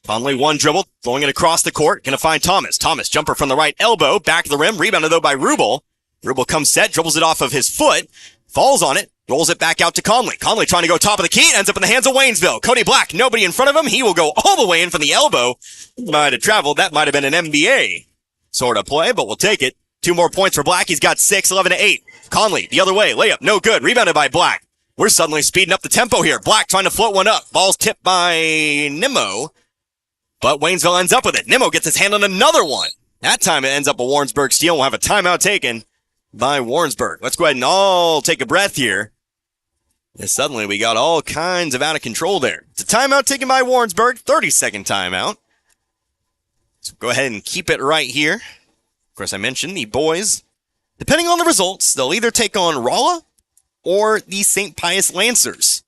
Conley one dribble, throwing it across the court. Gonna find Thomas. Thomas, jumper from the right elbow. Back of the rim. Rebounded though by Rubel. Rubel comes set, dribbles it off of his foot. Falls on it. Rolls it back out to Conley. Conley trying to go top of the key. Ends up in the hands of Waynesville. Cody Black, nobody in front of him. He will go all the way in from the elbow. Might have traveled. That might have been an NBA sort of play, but we'll take it. 2 more points for Black. He's got 6, 11-8. Conley, the other way. Layup, no good. Rebounded by Black. We're suddenly speeding up the tempo here. Black trying to float one up. Ball's tipped by Nimmo. But Waynesville ends up with it. Nimmo gets his hand on another one. That time it ends up a Warrensburg steal. We'll have a timeout taken by Warrensburg. Let's go ahead and all take a breath here. And suddenly we got all kinds of out of control there. It's a timeout taken by Warrensburg. 30-second timeout. So go ahead and keep it right here. Of course, I mentioned the boys. Depending on the results, they'll either take on Rolla or the St. Pius Lancers.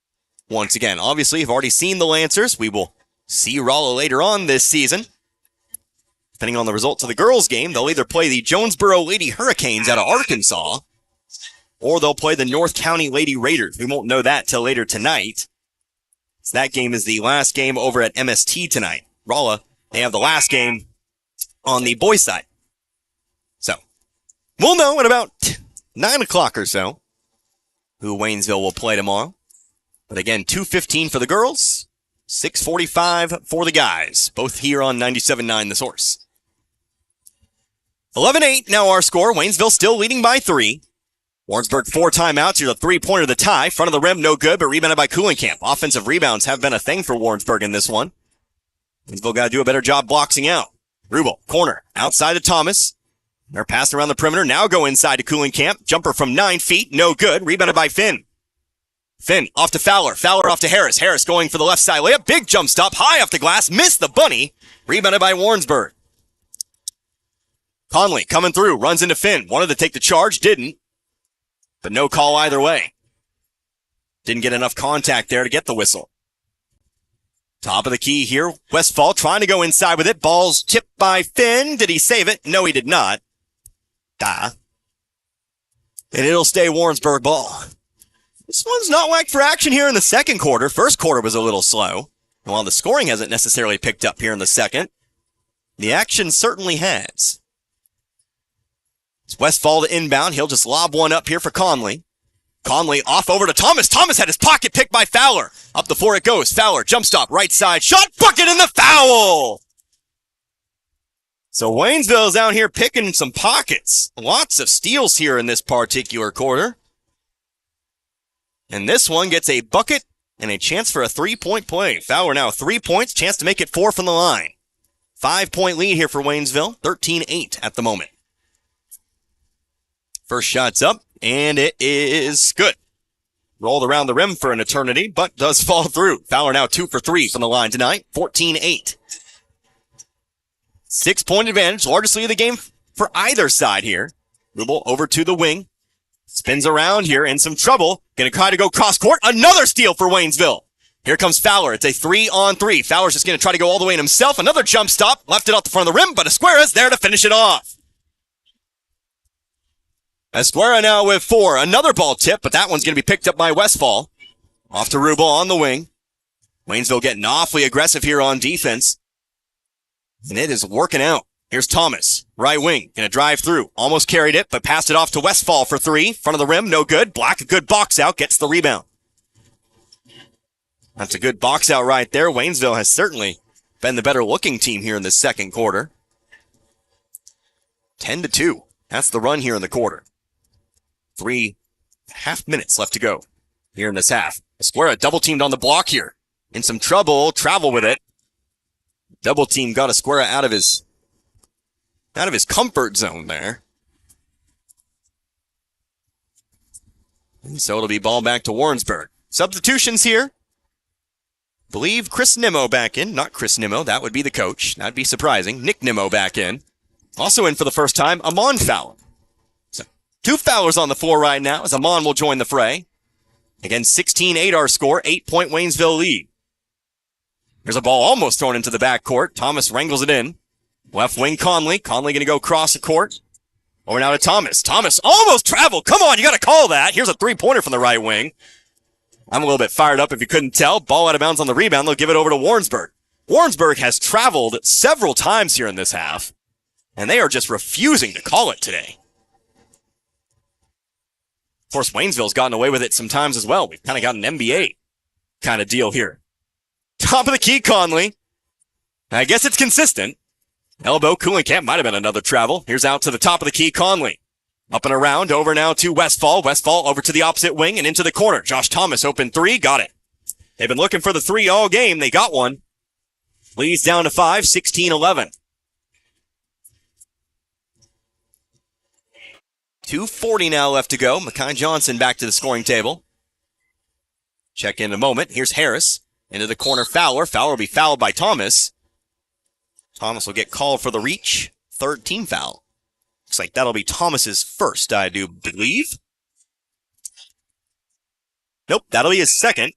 Once again, obviously, you've already seen the Lancers. We will see Rolla later on this season. Depending on the results of the girls' game, they'll either play the Jonesboro Lady Hurricanes out of Arkansas, or they'll play the North County Lady Raiders. We won't know that till later tonight. So that game is the last game over at MST tonight. Rolla, they have the last game on the boys' side. So, we'll know at about 9 o'clock or so who Waynesville will play tomorrow. But again, 2:15 for the girls, 6:45 for the guys, both here on 97.9 The Source. 11-8 now our score. Waynesville still leading by 3. Warrensburg 4 timeouts. Here's a three-pointer to the tie. Front of the rim, no good, but rebounded by Coolingham. Offensive rebounds have been a thing for Warrensburg in this one. Waynesville got to do a better job boxing out. Rubel, corner, outside to Thomas. They're passing around the perimeter. Now go inside to Coolingham. Jumper from 9 feet, no good. Rebounded by Finn. Finn off to Fowler. Fowler off to Harris. Harris going for the left side layup. Big jump stop, high off the glass. Missed the bunny. Rebounded by Warrensburg. Conley coming through. Runs into Finn. Wanted to take the charge. Didn't. But no call either way. Didn't get enough contact there to get the whistle. Top of the key here. Westfall trying to go inside with it. Ball's tipped by Finn. Did he save it? No, he did not. And it'll stay Warrensburg ball. This one's not whacked for action here in the second quarter. First quarter was a little slow. And while the scoring hasn't necessarily picked up here in the second, the action certainly has. It's Westfall to inbound. He'll just lob one up here for Conley. Conley off over to Thomas. Thomas had his pocket picked by Fowler. Up the floor it goes. Fowler, jump stop, right side. Shot, bucket, and the foul! So Waynesville's out here picking some pockets. Lots of steals here in this particular quarter. And this one gets a bucket and a chance for a three-point play. Fowler now 3 points, chance to make it 4 from the line. 5-point lead here for Waynesville, 13-8 at the moment. First shot's up, and it is good. Rolled around the rim for an eternity, but does fall through. Fowler now 2 for 3 from the line tonight, 14-8. 6-point advantage, largest lead of the game for either side here. Rubel over to the wing. Spins around here in some trouble. Gonna try to go cross court. Another steal for Waynesville. Here comes Fowler. It's a 3-on-3. Fowler's just gonna try to go all the way in himself. Another jump stop. Left it off the front of the rim, but Esquera's there to finish it off. Esquera now with 4. Another ball tip, but that one's gonna be picked up by Westfall. Off to Rubel on the wing. Waynesville getting awfully aggressive here on defense. And it is working out. Here's Thomas, right wing, gonna drive through. Almost carried it, but passed it off to Westfall for 3. Front of the rim, no good. Black, a good box out, gets the rebound. That's a good box out right there. Waynesville has certainly been the better looking team here in the second quarter. 10-2. That's the run here in the quarter. 3.5 minutes left to go here in this half. Esquera double teamed on the block here. In some trouble, travel with it. Double team got Esquera out of his comfort zone there. And so it'll be ball back to Warrensburg. Substitutions here. Believe Chris Nimmo back in. Not Chris Nimmo, that would be the coach. That'd be surprising. Nick Nimmo back in. Also in for the first time, Amon Fowler. So 2 Fowlers on the floor right now as Amon will join the fray. Again, 16-8 our score, 8-point Waynesville lead. There's a ball almost thrown into the backcourt. Thomas wrangles it in. Left wing Conley. Conley going to go cross the court. Over now to Thomas. Thomas almost traveled. Come on, you got to call that. Here's a three-pointer from the right wing. I'm a little bit fired up if you couldn't tell. Ball out of bounds on the rebound. They'll give it over to Warrensburg. Warrensburg has traveled several times here in this half, and they are just refusing to call it today. Of course, Waynesville's gotten away with it sometimes as well. We've kind of got an NBA kind of deal here. Top of the key, Conley. I guess it's consistent. Elbow, Coolingham might have been another travel. Here's out to the top of the key, Conley. Up and around, over now to Westfall. Westfall over to the opposite wing and into the corner. Josh Thomas, open 3, got it. They've been looking for the 3 all game. They got one. Leads down to 5, 16-11. 2:40 now left to go. Makai Johnson back to the scoring table. Check in a moment. Here's Harris. Into the corner, Fowler. Fowler will be fouled by Thomas. Thomas will get called for the reach. 3rd team foul. Looks like that'll be Thomas's first, I do believe. Nope, that'll be his second.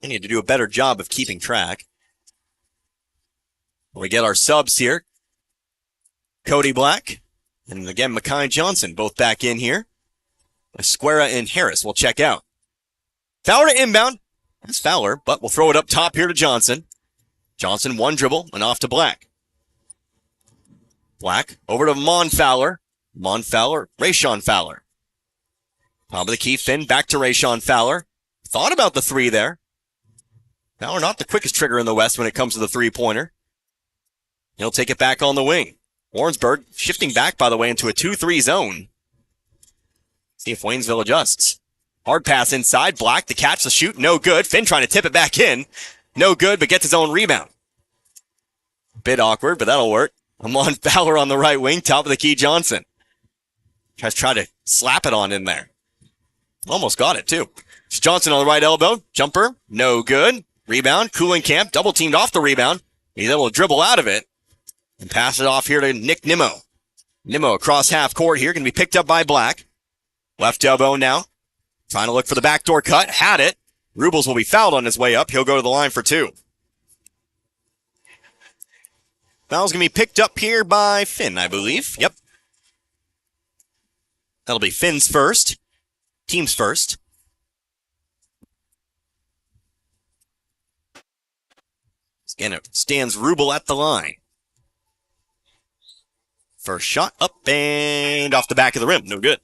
I need to do a better job of keeping track. We get our subs here. Cody Black. And again, Makai Johnson, both back in here. Esquera and Harris will check out. Fowler to inbound. That's Fowler, but we'll throw it up top here to Johnson. Johnson, one dribble, and off to Black. Black, over to Mon Fowler. Mon Fowler, Rayshon Fowler. Top of the key, Finn, back to Rayshon Fowler. Thought about the three there. Fowler not the quickest trigger in the West when it comes to the three-pointer. He'll take it back on the wing. Warrensburg shifting back, by the way, into a 2-3 zone. See if Waynesville adjusts. Hard pass inside. Black to catch the shoot. No good. Finn trying to tip it back in. No good, but gets his own rebound. Bit awkward, but that'll work. Amon Fowler on the right wing. Top of the key, Johnson. Try to slap it on in there. Almost got it, too. It's Johnson on the right elbow. Jumper. No good. Rebound. Cooling Camp. Double teamed off the rebound. He's able to dribble out of it. And pass it off here to Nick Nimmo. Nimmo across half court here. Going to be picked up by Black. Left elbow now. Trying to look for the backdoor cut. Had it. Rubles will be fouled on his way up. He'll go to the line for two. Foul's going to be picked up here by Finn, I believe. Yep. That'll be Finn's first. Team's first. Again, it stands Rubel at the line. First shot up and off the back of the rim. No good.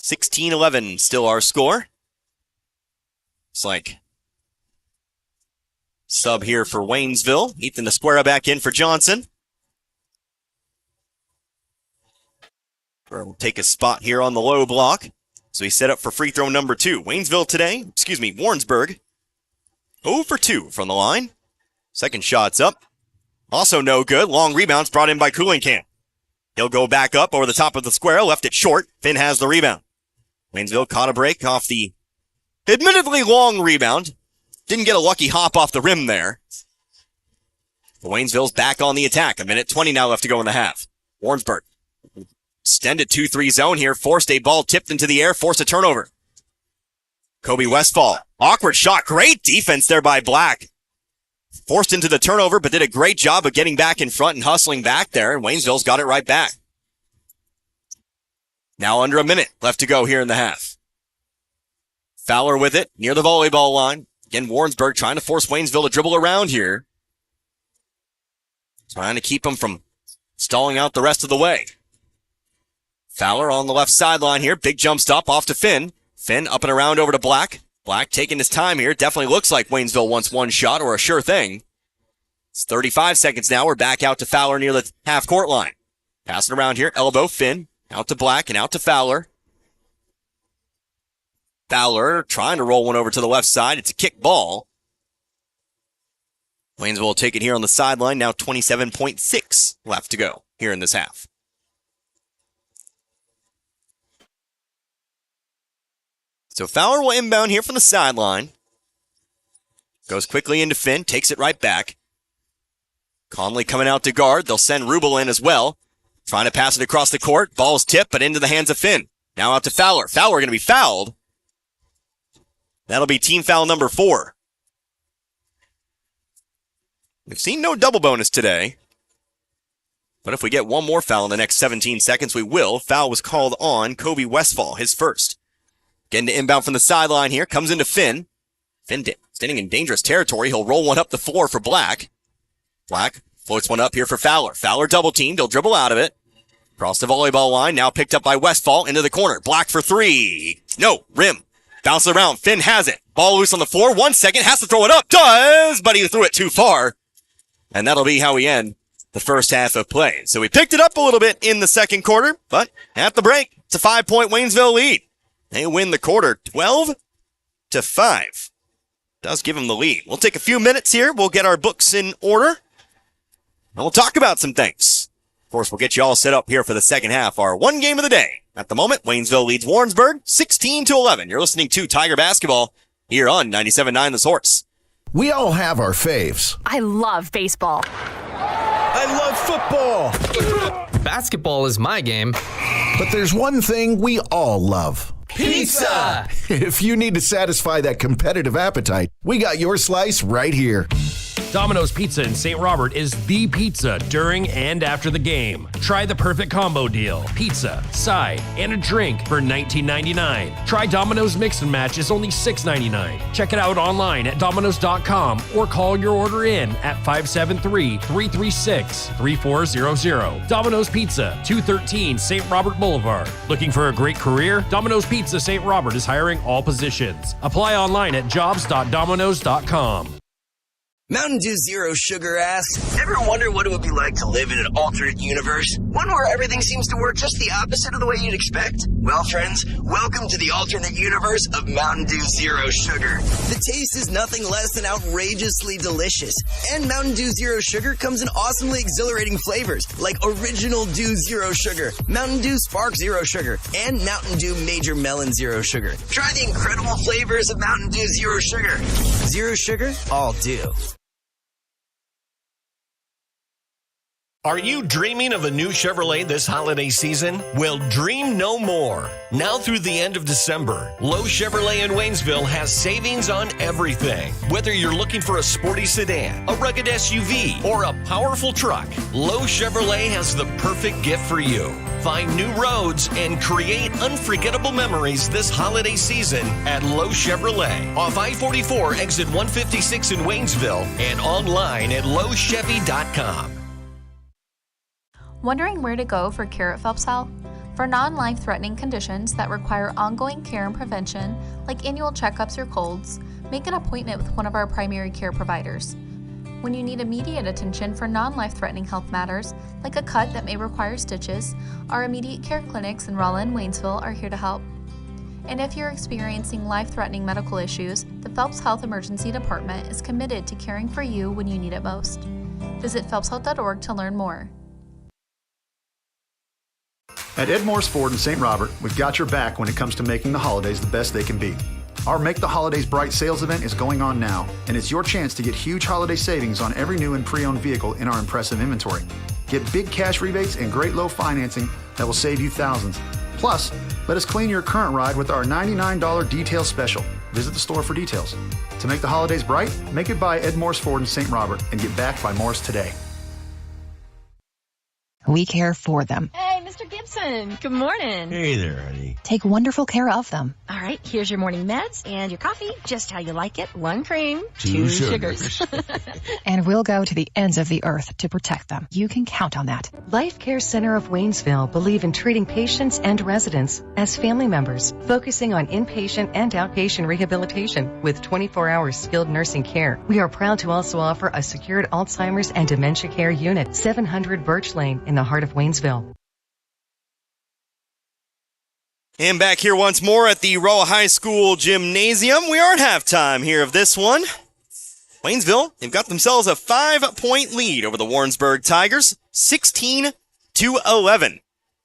16-11 still our score. It's like sub here for Waynesville. Ethan Esquera back in for Johnson. We'll take a spot here on the low block. So he's set up for free throw number 2. Warrensburg. 0 for 2 from the line. Second shot's up. Also no good. Long rebounds brought in by Cooling Camp. He'll go back up over the top of the square. Left it short. Finn has the rebound. Waynesville caught a break off the admittedly long rebound. Didn't get a lucky hop off the rim there. Waynesville's back on the attack. 1:20 now left to go in the half. Warrensburg. Extended 2-3 zone here. Forced a ball tipped into the air. Forced a turnover. Kobe Westfall. Awkward shot. Great defense there by Black. Forced into the turnover, but did a great job of getting back in front and hustling back there. And Waynesville's got it right back. Now under a minute left to go here in the half. Fowler with it near the volleyball line. Again, Warrensburg trying to force Waynesville to dribble around here. Trying to keep them from stalling out the rest of the way. Fowler on the left sideline here. Big jump stop off to Finn. Finn up and around over to Black. Black taking his time here. Definitely looks like Waynesville wants one shot or a sure thing. It's 35 seconds now. We're back out to Fowler near the half court line. Passing around here. Elbow, Finn. Out to Black and out to Fowler. Fowler trying to roll one over to the left side. It's a kick ball. Waynesville will take it here on the sideline. Now 27.6 left to go here in this half. So Fowler will inbound here from the sideline. Goes quickly into Finn. Takes it right back. Conley coming out to guard. They'll send Rubel in as well. Trying to pass it across the court. Ball's tipped, but into the hands of Finn. Now out to Fowler. Fowler going to be fouled. That'll be team foul number 4. We've seen no double bonus today. But if we get one more foul in the next 17 seconds, we will. Foul was called on Kobe Westfall, his first. Getting to inbound from the sideline here. Comes into Finn. Finn standing in dangerous territory. He'll roll one up the floor for Black. Black floats one up here for Fowler. Fowler double teamed. He'll dribble out of it. Across the volleyball line. Now picked up by Westfall into the corner. Black for 3. No. Rim. Bounces around. Finn has it. Ball loose on the floor. 1 second. Has to throw it up. Does. But he threw it too far. And that'll be how we end the first half of play. So we picked it up a little bit in the second quarter. But at the break, it's a 5-point Waynesville lead. They win the quarter 12-5. Does give them the lead. We'll take a few minutes here. We'll get our books in order. And we'll talk about some things. Of course, we'll get you all set up here for the second half. Our one game of the day. At the moment, Waynesville leads Warrensburg 16-11. You're listening to Tiger Basketball here on 97.9 The Source. We all have our faves. I love baseball. I love football. Basketball is my game. But there's one thing we all love. Pizza! If you need to satisfy that competitive appetite, we got your slice right here. Domino's Pizza in St. Robert is the pizza during and after the game. Try the perfect combo deal. Pizza, side, and a drink for $19.99. Try Domino's Mix and Match is only $6.99. Check it out online at Domino's.com or call your order in at 573-336-3400. Domino's Pizza, 213 St. Robert Boulevard. Looking for a great career? Domino's Pizza St. Robert is hiring all positions. Apply online at jobs.domino's.com. Mountain Dew Zero Sugar asks, ever wonder what it would be like to live in an alternate universe? One where everything seems to work just the opposite of the way you'd expect? Well, friends, welcome to the alternate universe of Mountain Dew Zero Sugar. The taste is nothing less than outrageously delicious. And Mountain Dew Zero Sugar comes in awesomely exhilarating flavors like Original Dew Zero Sugar, Mountain Dew Spark Zero Sugar, and Mountain Dew Major Melon Zero Sugar. Try the incredible flavors of Mountain Dew Zero Sugar. Zero Sugar, all dew. Are you dreaming of a new Chevrolet this holiday season? Well, dream no more. Now through the end of December, Lowe Chevrolet in Waynesville has savings on everything. Whether you're looking for a sporty sedan, a rugged SUV, or a powerful truck, Lowe Chevrolet has the perfect gift for you. Find new roads and create unforgettable memories this holiday season at Lowe Chevrolet. Off I-44, exit 156 in Waynesville, and online at lowechevy.com. Wondering where to go for care at Phelps Health? For non-life-threatening conditions that require ongoing care and prevention, like annual checkups or colds, make an appointment with one of our primary care providers. When you need immediate attention for non-life-threatening health matters, like a cut that may require stitches, our immediate care clinics in Rolla and Waynesville are here to help. And if you're experiencing life-threatening medical issues, the Phelps Health Emergency Department is committed to caring for you when you need it most. Visit phelpshealth.org to learn more. At Ed Morse Ford in St. Robert, we've got your back when it comes to making the holidays the best they can be. Our Make the Holidays Bright sales event is going on now, and it's your chance to get huge holiday savings on every new and pre-owned vehicle in our impressive inventory. Get big cash rebates and great low financing that will save you thousands. Plus, let us clean your current ride with our $99 detail special. Visit the store for details. To make the holidays bright, make it by Ed Morse Ford in St. Robert and get backed by Morse today. We care for them. Hey, Mr. Gibson. Good morning. Hey there, honey. Take wonderful care of them. All right, here's your morning meds and your coffee, just how you like it. 1 cream, 2 sugars. And we'll go to the ends of the earth to protect them. You can count on that. Life Care Center of Waynesville believe in treating patients and residents as family members, focusing on inpatient and outpatient rehabilitation with 24-hour skilled nursing care. We are proud to also offer a secured Alzheimer's and dementia care unit, 700 Birch Lane in the heart of Waynesville. And back here once more at the Rolla High School Gymnasium. We are at halftime here of this one. Waynesville, they've got themselves a 5-point lead over the Warrensburg Tigers, 16-11.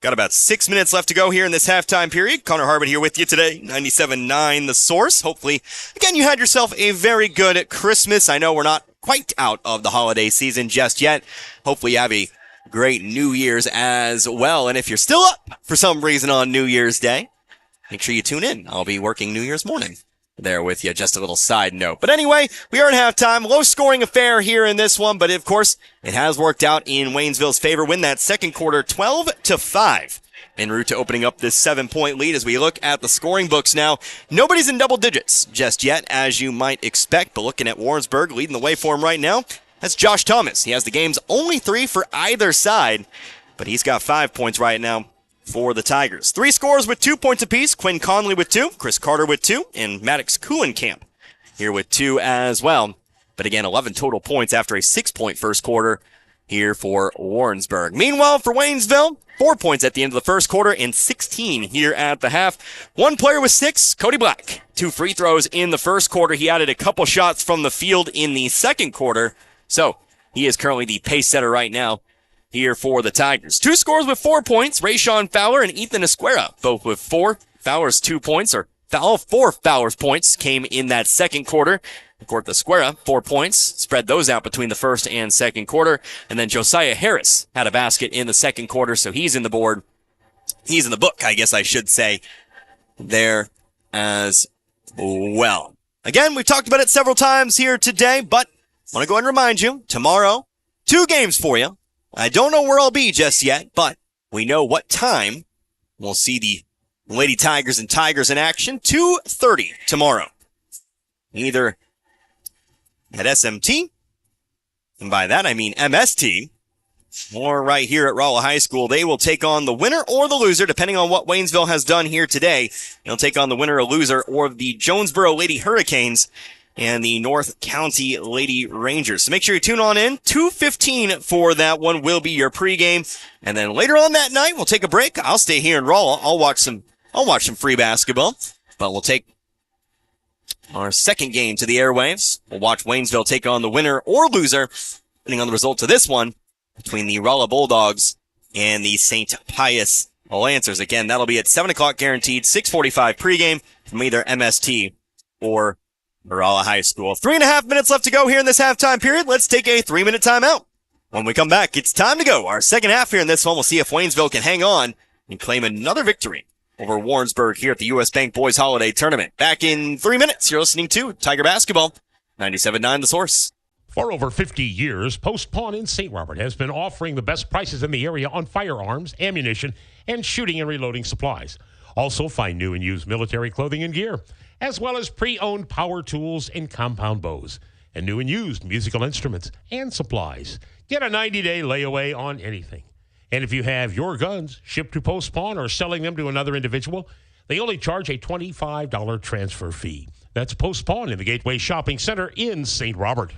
Got about 6 minutes left to go here in this halftime period. Connor Harbert here with you today, 97.9 The Source. Hopefully, again, you had yourself a very good Christmas. I know we're not quite out of the holiday season just yet. Hopefully you have a great New Year's as well. And if you're still up for some reason on New Year's Day, make sure you tune in. I'll be working New Year's morning there with you. Just a little side note. But anyway, we are at halftime. Low scoring affair here in this one, but of course, it has worked out in Waynesville's favor. Win that second quarter 12-5. En route to opening up this 7-point lead as we look at the scoring books now. Nobody's in double digits just yet, as you might expect, but looking at Warrensburg leading the way for him right now, that's Josh Thomas. He has the game's only 3 for either side, but he's got 5 points right now for the Tigers. 3 scorers with 2 points apiece. Quinn Conley with 2, Chris Carter with 2, and Maddox Kuhlenkamp here with 2 as well. But again, 11 total points after a 6-point first quarter here for Warrensburg. Meanwhile, for Waynesville, 4 points at the end of the first quarter and 16 here at the half. One player with 6, Cody Black. 2 free throws in the first quarter. He added a couple shots from the field in the second quarter. So, he is currently the pace setter right now here for the Tigers. 2 scores with 4 points, Rayshawn Fowler and Ethan Esquera, both with 4. Fowler's 2 points, or all 4 Fowler's points came in that second quarter. Of course, Esquera, 4 points, spread those out between the first and second quarter. And then Josiah Harris had a basket in the second quarter, so he's in the board. He's in the book, I guess I should say, there as well. Again, we've talked about it several times here today, but I want to go ahead and remind you, tomorrow, 2 games for you. I don't know where I'll be just yet, but we know what time we'll see the Lady Tigers and Tigers in action. 2:30 tomorrow. Either at SMT, and by that I mean MST, or right here at Rolla High School. They will take on the winner or the loser, depending on what Waynesville has done here today. They'll take on the winner or loser or the Jonesboro Lady Hurricanes and the North County Lady Rangers. So make sure you tune on in. 2:15 for that one will be your pregame. And then later on that night, we'll take a break. I'll stay here in Rolla. I'll watch some free basketball. But we'll take our second game to the airwaves. We'll watch Waynesville take on the winner or loser, depending on the results of this one, between the Rolla Bulldogs and the St. Pius Lancers. Again, that'll be at 7 o'clock guaranteed, 6:45 pregame from either MST or Rolla High School. 3.5 minutes left to go here in this halftime period. Let's take a 3-minute timeout. When we come back, it's time to go. Our second half here in this one, we'll see if Waynesville can hang on and claim another victory over Warrensburg here at the U.S. Bank Boys Holiday Tournament. Back in 3 minutes, you're listening to Tiger Basketball, 97.9 The Source. For over 50 years, Post Pawn in St. Robert has been offering the best prices in the area on firearms, ammunition, and shooting and reloading supplies. Also, find new and used military clothing and gear, as well as pre-owned power tools and compound bows, and new and used musical instruments and supplies. Get a 90-day layaway on anything. And if you have your guns shipped to Post Pawn or selling them to another individual, they only charge a $25 transfer fee. That's Post Pawn in the Gateway Shopping Center in St. Robert.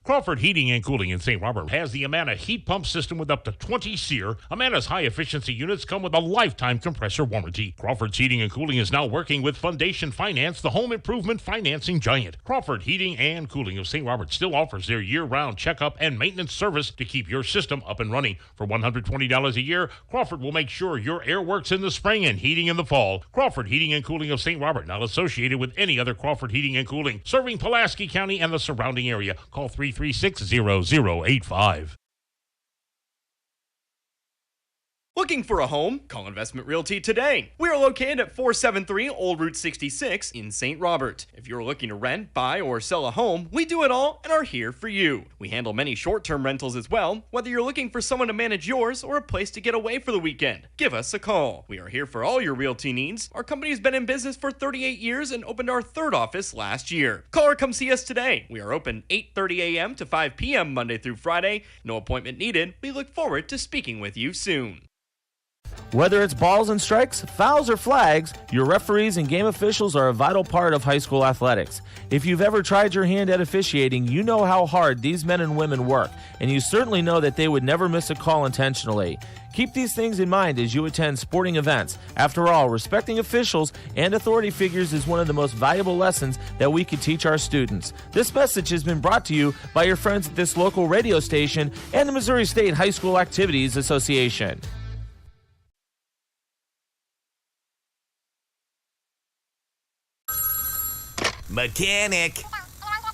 Crawford Heating and Cooling in St. Robert has the Amana heat pump system with up to 20 SEER. Amana's high-efficiency units come with a lifetime compressor warranty. Crawford's Heating and Cooling is now working with Foundation Finance, the home improvement financing giant. Crawford Heating and Cooling of St. Robert still offers their year-round checkup and maintenance service to keep your system up and running. For $120 a year, Crawford will make sure your air works in the spring and heating in the fall. Crawford Heating and Cooling of St. Robert, not associated with any other Crawford Heating and Cooling, serving Pulaski County and the surrounding area. Call 336-0085. Looking for a home? Call Investment Realty today. We are located at 473 Old Route 66 in St. Robert. If you're looking to rent, buy, or sell a home, we do it all and are here for you. We handle many short-term rentals as well, whether you're looking for someone to manage yours or a place to get away for the weekend. Give us a call. We are here for all your realty needs. Our company has been in business for 38 years and opened our 3rd office last year. Call or come see us today. We are open 8:30 a.m. to 5 p.m. Monday through Friday. No appointment needed. We look forward to speaking with you soon. Whether it's balls and strikes, fouls, or flags, your referees and game officials are a vital part of high school athletics. If you've ever tried your hand at officiating, you know how hard these men and women work, and you certainly know that they would never miss a call intentionally. Keep these things in mind as you attend sporting events. After all, respecting officials and authority figures is one of the most valuable lessons that we could teach our students. This message has been brought to you by your friends at this local radio station and the Missouri State High School Activities Association. Mechanic.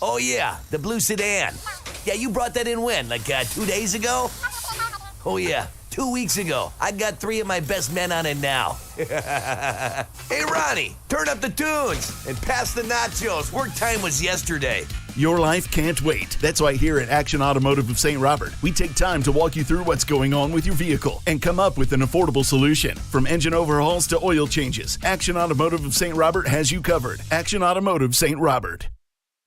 Oh, yeah, the blue sedan. Yeah, you brought that in when? Like 2 days ago? Oh, yeah, 2 weeks ago. I got 3 of my best men on it now. Hey, Ronnie, turn up the tunes and pass the nachos. Work time was yesterday. Your life can't wait. That's why here at Action Automotive of St. Robert, we take time to walk you through what's going on with your vehicle and come up with an affordable solution. From engine overhauls to oil changes, Action Automotive of St. Robert has you covered. Action Automotive St. Robert.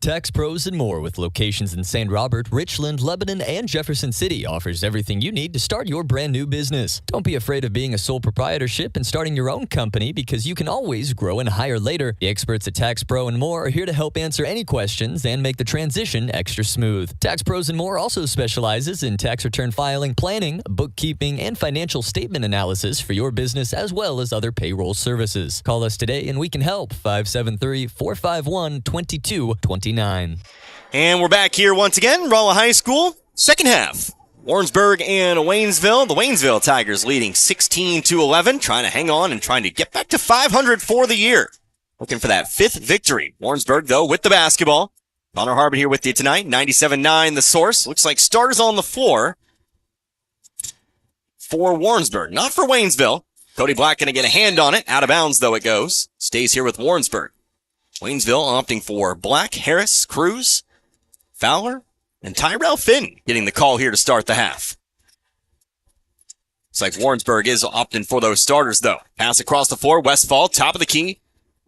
Tax Pros and More, with locations in St. Robert, Richland, Lebanon, and Jefferson City, offers everything you need to start your brand new business. Don't be afraid of being a sole proprietorship and starting your own company, because you can always grow and hire later. The experts at Tax Pro and More are here to help answer any questions and make the transition extra smooth. Tax Pros and More also specializes in tax return filing, planning, bookkeeping, and financial statement analysis for your business, as well as other payroll services. Call us today and we can help. 573-451-2229. And we're back here once again, Rolla High School, second half. Warrensburg and Waynesville. The Waynesville Tigers leading 16-11, trying to hang on and trying to get back to 500 for the year. Looking for that 5th victory. Warrensburg, though, with the basketball. Connor Harbor here with you tonight, 97.9 The Source. Looks like starters on the floor for Warrensburg, not for Waynesville. Cody Black going to get a hand on it. Out of bounds, though, it goes. Stays here with Warrensburg. Waynesville opting for Black, Harris, Cruz, Fowler, And Tyrell Finn getting the call here to start the half. Looks like Warrensburg is opting for those starters, though. Pass across the floor. Westfall, top of the key.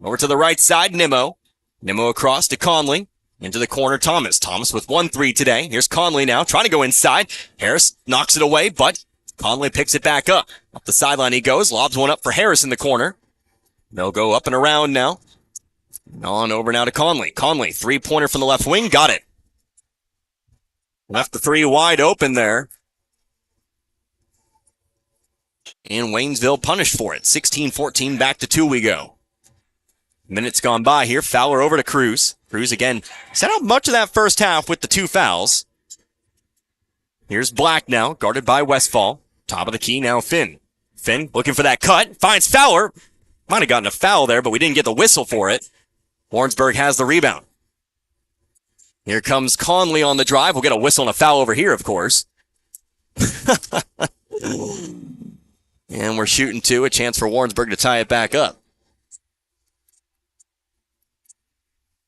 Over to the right side, Nimmo. Nimmo across to Conley. Into the corner, Thomas. Thomas with 1-3 today. Here's Conley now, trying to go inside. Harris knocks it away, but Conley picks it back up. Up the sideline he goes. Lobs one up for Harris in the corner. They'll go up and around now. On over now to Conley. Conley, three-pointer from the left wing. Got it. Left the three wide open there. And Waynesville punished for it. 16-14, back to 2 we go. Minutes gone by here. Fowler over to Cruz. Cruz again set out much of that first half with the 2 fouls. Here's Black now, guarded by Westfall. Top of the key now, Finn. Finn looking for that cut. Finds Fowler. Might have gotten a foul there, but we didn't get the whistle for it. Warrensburg has the rebound. Here comes Conley on the drive. We'll get a whistle and a foul over here, of course. And we're shooting 2. A chance for Warrensburg to tie it back up.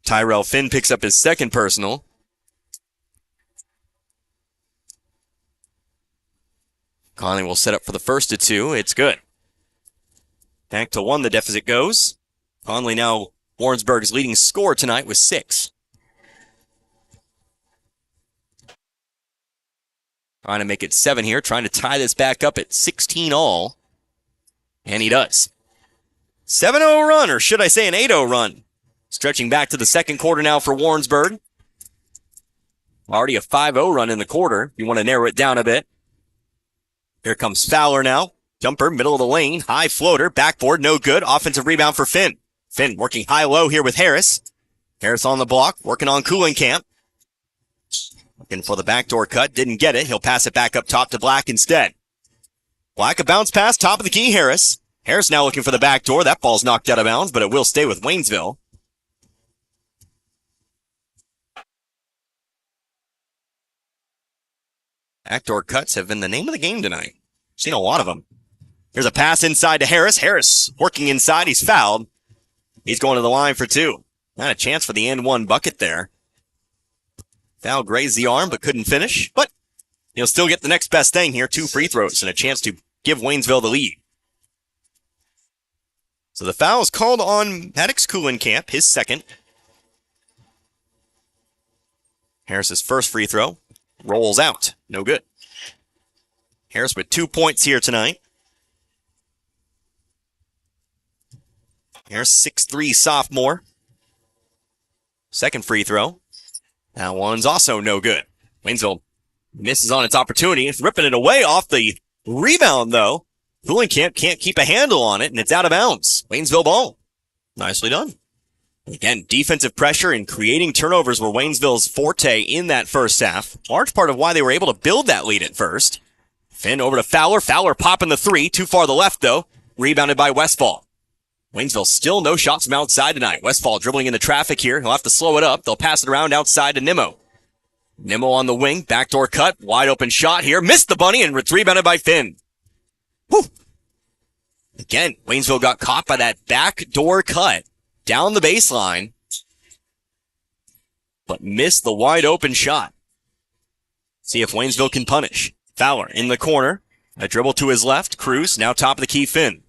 Tyrell Finn picks up his second personal. Conley will set up for the first of 2. It's good. Back to 1, the deficit goes. Conley now Warrensburg's leading scorer tonight with 6. Trying to make it 7 here, trying to tie this back up at 16 all. And he does. 7-0 run, or should I say an 8-0 run. Stretching back to the second quarter now for Warrensburg. Already a 5-0 run in the quarter. You want to narrow it down a bit. Here comes Fowler now. Jumper, middle of the lane. High floater, backboard, no good. Offensive rebound for Finn. Finn working high-low here with Harris. Harris on the block, working on cooling camp. Looking for the backdoor cut, didn't get it. He'll pass it back up top to Black instead. Black, a bounce pass, top of the key, Harris. Harris now looking for the backdoor. That ball's knocked out of bounds, but it will stay with Waynesville. Backdoor cuts have been the name of the game tonight. Seen a lot of them. Here's a pass inside to Harris. Harris working inside. He's fouled. He's going to the line for 2. Not a chance for the and 1 bucket there. Foul grazed the arm, but couldn't finish. But he'll still get the next best thing here. 2 free throws and a chance to give Waynesville the lead. So the foul is called on Maddox Coolenkamp, his second. Harris's first free throw rolls out. No good. Harris with 2 points here tonight. Harris, 6'3" sophomore. Second free throw. That one's also no good. Waynesville misses on its opportunity. It's ripping it away off the rebound, though. Coolenkamp can't keep a handle on it, and it's out of bounds. Waynesville ball. Nicely done. Again, defensive pressure and creating turnovers were Waynesville's forte in that first half. Large part of why they were able to build that lead at first. Finn over to Fowler. Fowler popping the 3. Too far to the left, though. Rebounded by Westfall. Waynesville still no shots from outside tonight. Westfall dribbling into traffic here. He'll have to slow it up. They'll pass it around outside to Nimmo. Nimmo on the wing. Backdoor cut. Wide open shot here. Missed the bunny and it's rebounded by Finn. Whew. Again, Waynesville got caught by that backdoor cut down the baseline, but missed the wide open shot. See if Waynesville can punish. Fowler in the corner. A dribble to his left. Cruz now top of the key, Finn.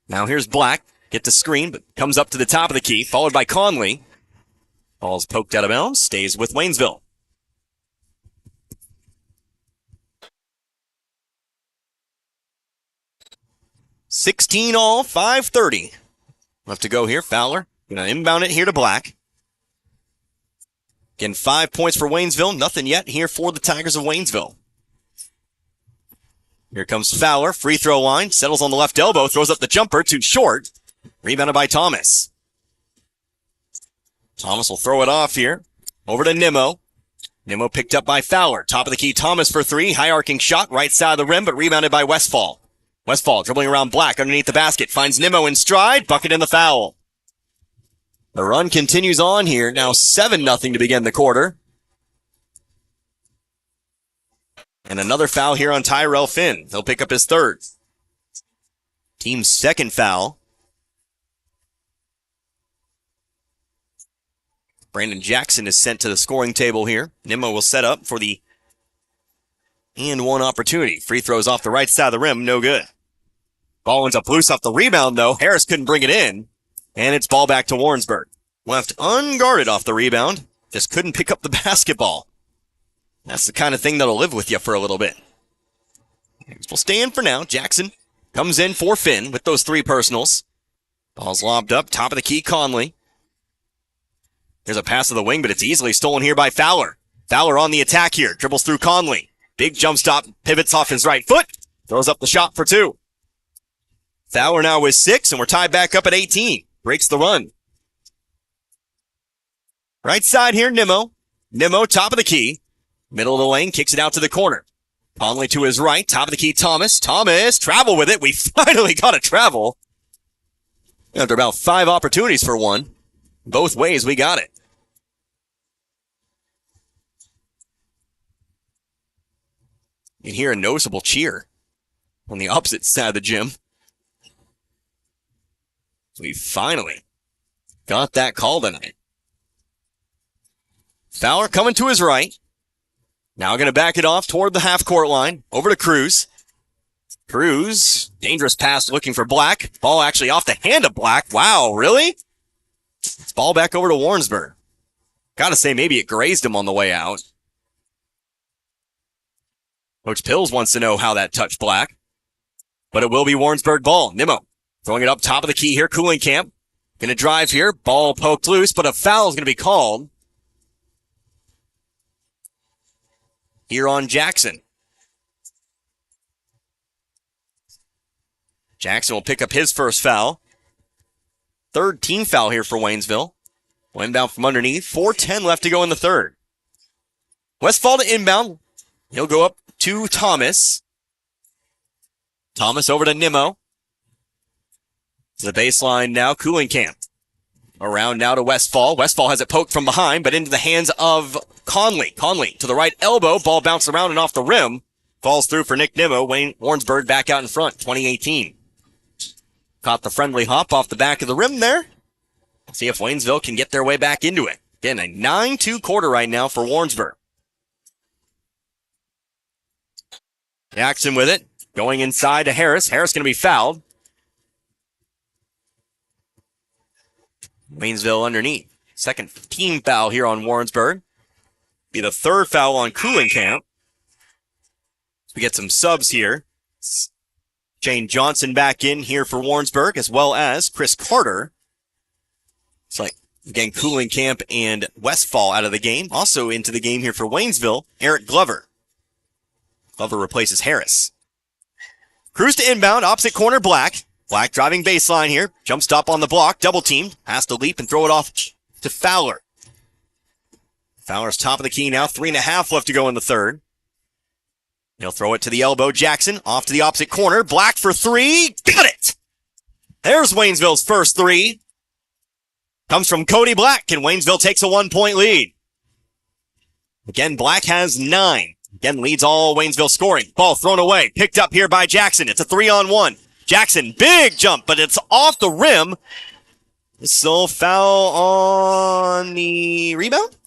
Now here's Black. Get the screen, but comes up to the top of the key, followed by Conley. Ball's poked out of bounds. Stays with Waynesville. $16 all, 5:30. Left to go here. Fowler going to inbound it here to Black. Again, 5 points for Waynesville. Nothing yet here for the Tigers of Waynesville. Here comes Fowler. Free throw line. Settles on the left elbow. Throws up the jumper. Too short. Rebounded by Thomas. Thomas will throw it off here. Over to Nimmo. Nimmo picked up by Fowler. Top of the key. Thomas for 3. High arcing shot. Right side of the rim, but rebounded by Westfall. Westfall dribbling around Black underneath the basket. Finds Nimmo in stride. Bucket in the foul. The run continues on here. Now 7-0 to begin the quarter. And another foul here on Tyrell Finn. He'll pick up his third. Team's second foul. Brandon Jackson is sent to the scoring table here. Nimmo will set up for the and one opportunity. Free throws off the right side of the rim, no good. Ball ends up loose off the rebound, though. Harris couldn't bring it in, and it's ball back to Warrensburg. Left unguarded off the rebound, just couldn't pick up the basketball. That's the kind of thing that'll live with you for a little bit. We'll stay in for now. Jackson comes in for Finn with those 3 personals. Ball's lobbed up, top of the key, Conley. There's a pass to the wing, but it's easily stolen here by Fowler. Fowler on the attack here, dribbles through Conley. Big jump stop, pivots off his right foot, throws up the shot for 2. Fowler now with 6, and we're tied back up at 18. Breaks the run. Right side here, Nimmo. Nimmo, top of the key. Middle of the lane, kicks it out to the corner. Conley to his right, top of the key, Thomas. Thomas, travel with it. We finally got a travel. After about 5 opportunities for one. Both ways, we got it. You can hear a noticeable cheer on the opposite side of the gym. We finally got that call tonight. Fowler coming to his right. Now going to back it off toward the half-court line. Over to Cruz. Cruz, dangerous pass looking for Black. Ball actually off the hand of Black. Wow, really? It's ball back over to Warrensburg. Gotta say, maybe it grazed him on the way out. Coach Pills wants to know how that touched Black. But it will be Warrensburg ball. Nimmo throwing it up top of the key here. Cooling Camp. Going to drive here. Ball poked loose, but a foul is going to be called here on Jackson. Jackson will pick up his first foul. 3rd team foul here for Waynesville. Inbound from underneath. 4:10 left to go in the 3rd. Westfall to inbound. He'll go up to Thomas. Thomas over to Nimmo. To the baseline now, Cooling Camp. Around now to Westfall. Westfall has it poked from behind, but into the hands of Conley. Conley to the right elbow. Ball bounced around and off the rim. Falls through for Nick Nimmo. Warrensburg back out in front, 2018. Caught the friendly hop off the back of the rim there. See if Waynesville can get their way back into it. Again, a 9-2 quarter right now for Warrensburg. Jackson with it. Going inside to Harris. Harris going to be fouled. Waynesville underneath. 2nd team foul here on Warrensburg. Be the 3rd foul on Cooling Camp. We get some subs here. Shane Johnson back in here for Warrensburg, as well as Chris Carter. It's like, again, Cooling Camp and Westfall out of the game. Also into the game here for Waynesville, Eric Glover. Glover replaces Harris. Cruz to inbound, opposite corner, Black. Black driving baseline here. Jump stop on the block, double teamed. Has to leap and throw it off to Fowler. Fowler's top of the key now, 3.5 left to go in the 3rd. He'll throw it to the elbow. Jackson off to the opposite corner. Black for 3. Got it! There's Waynesville's first 3. Comes from Cody Black, and Waynesville takes a 1-point lead. Again, Black has 9. Again, leads all Waynesville scoring. Ball thrown away. Picked up here by Jackson. It's a 3-on-1. Jackson, big jump, but it's off the rim. So foul on the rebound?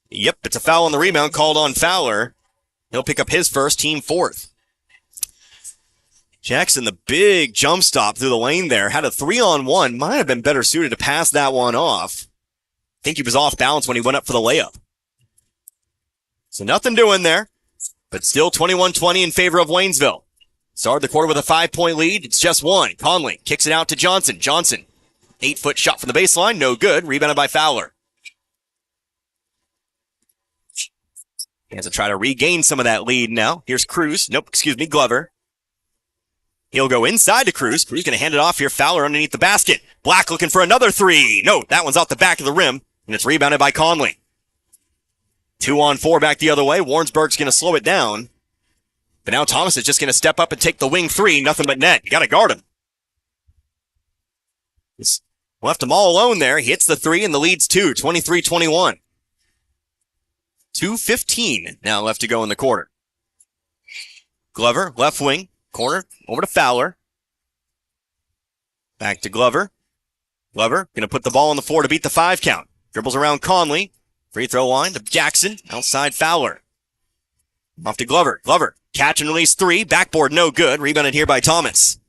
Yep, it's a foul on the rebound called on Fowler. He'll pick up his first, team 4th. Jackson, the big jump stop through the lane there. Had a 3-on-1. Might have been better suited to pass that one off. I think he was off balance when he went up for the layup. So nothing doing there, but still 21-20 in favor of Waynesville. Started the quarter with a 5-point lead. It's just 1. Conley kicks it out to Johnson. Johnson, 8-foot shot from the baseline. No good. Rebounded by Fowler. He has to try to regain some of that lead now. Here's Cruz. Glover. He'll go inside to Cruz. Cruz going to hand it off here. Fowler underneath the basket. Black looking for another 3. No, that one's off the back of the rim, and it's rebounded by Conley. 2-on-4 back the other way. Warrensburg's going to slow it down. But now Thomas is just going to step up and take the wing 3. Nothing but net. You got to guard him. Just left him all alone there. He hits the 3, and the lead's 2. 23-21. 2:15 now left to go in the quarter. Glover, left wing, corner, over to Fowler. Back to Glover. Glover going to put the ball on the floor to beat the 5 count. Dribbles around Conley. Free throw line to Jackson. Outside Fowler. Off to Glover. Glover. Catch and release three. Backboard no good. Rebounded here by Thomas.